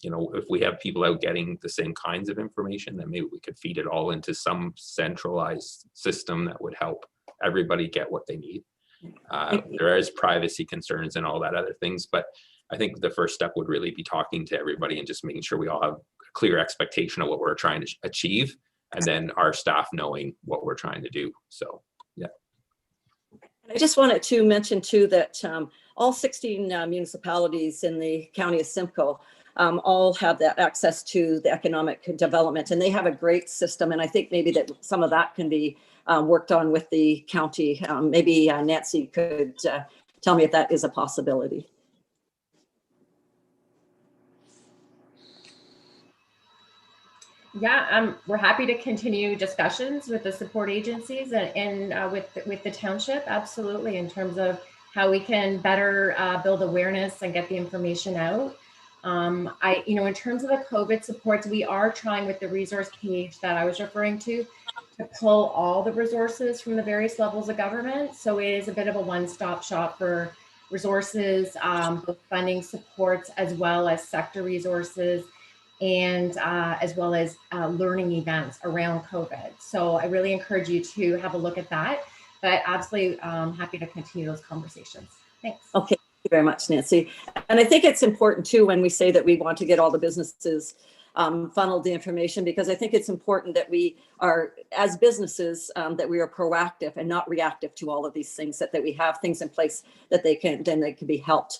you know, if we have people out getting the same kinds of information, then maybe we could feed it all into some centralized system that would help everybody get what they need. There is privacy concerns and all that other things, but I think the first step would really be talking to everybody and just making sure we all have a clear expectation of what we're trying to achieve, and then our staff knowing what we're trying to do. So, yeah. I just wanted to mention too that all 16 municipalities in the county of Simcoe all have that access to the economic development, and they have a great system. And I think maybe that some of that can be worked on with the county. Maybe Nancy could tell me if that is a possibility. Yeah, we're happy to continue discussions with the support agencies and with the township, absolutely, in terms of how we can better build awareness and get the information out. You know, in terms of the COVID supports, we are trying with the resource page that I was referring to pull all the resources from the various levels of government. So it is a bit of a one-stop shop for resources, both funding supports, as well as sector resources, and as well as learning events around COVID. So I really encourage you to have a look at that, but absolutely happy to continue those conversations. Thanks. Okay, thank you very much, Nancy. And I think it's important too when we say that we want to get all the businesses funneled the information, because I think it's important that we are, as businesses, that we are proactive and not reactive to all of these things, that we have things in place that they can be helped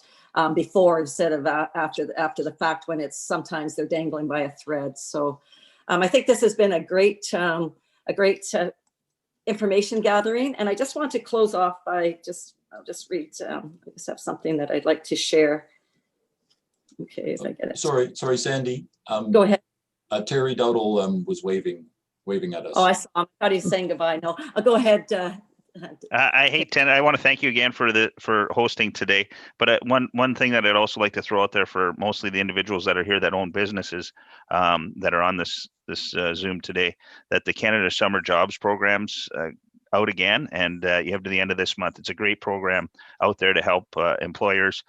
before instead of after the fact, when it's sometimes they're dangling by a thread. So I think this has been a great information gathering. And I just want to close off by I'll just read, I just have something that I'd like to share. Okay, if I get it. Sorry, Sandy. Go ahead. Terry Dowdle was waving at us. Oh, I saw him. I thought he was saying goodbye. No, I'll go ahead. I want to thank you again for hosting today. But one thing that I'd also like to throw out there for mostly the individuals that are here that own businesses that are on this Zoom today, that the Canada Summer Jobs Program's out again, and you have to the end of this month. It's a great program out there to help employers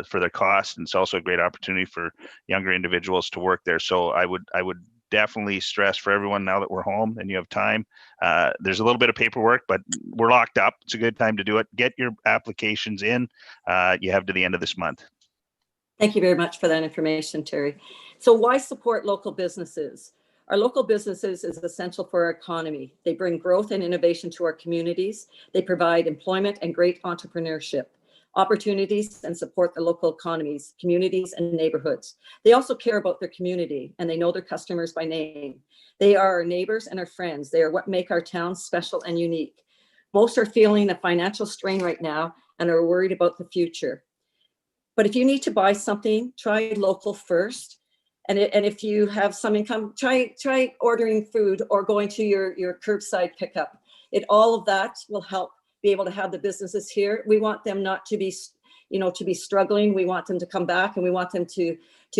for their costs, and it's also a great opportunity for younger individuals to work there. So I would definitely stress for everyone, now that we're home and you have time, there's a little bit of paperwork, but we're locked up. It's a good time to do it. Get your applications in. You have to the end of this month. Thank you very much for that information, Terry. So why support local businesses? Our local businesses is essential for our economy. They bring growth and innovation to our communities. They provide employment and great entrepreneurship opportunities and support the local economies, communities, and neighborhoods. They also care about their community, and they know their customers by name. They are our neighbors and our friends. They are what make our towns special and unique. Most are feeling a financial strain right now and are worried about the future. But if you need to buy something, try local first. And if you have some income, try ordering food or going to your curbside pickup. All of that will help be able to have the businesses here. We want them not to be, to be struggling. We want them to come back, and we want them to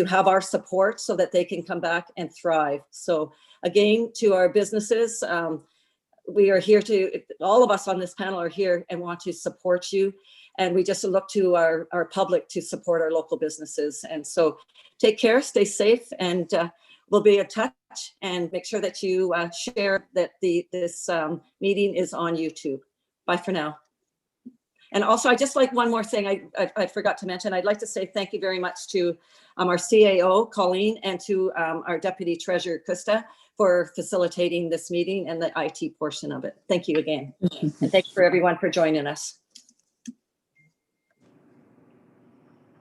have our support so that they can come back and thrive. So again, to our businesses, we are here all of us on this panel are here and want to support you. And we just look to our public to support our local businesses. And so take care, stay safe, and we'll be in touch, and make sure that you share that this meeting is on YouTube. Bye for now. And also, I just like one more thing I forgot to mention. I'd like to say thank you very much to our CAO, Colleen, and to our Deputy Treasurer, Krista, for facilitating this meeting and the IT portion of it. Thank you again. And thanks for everyone for joining us.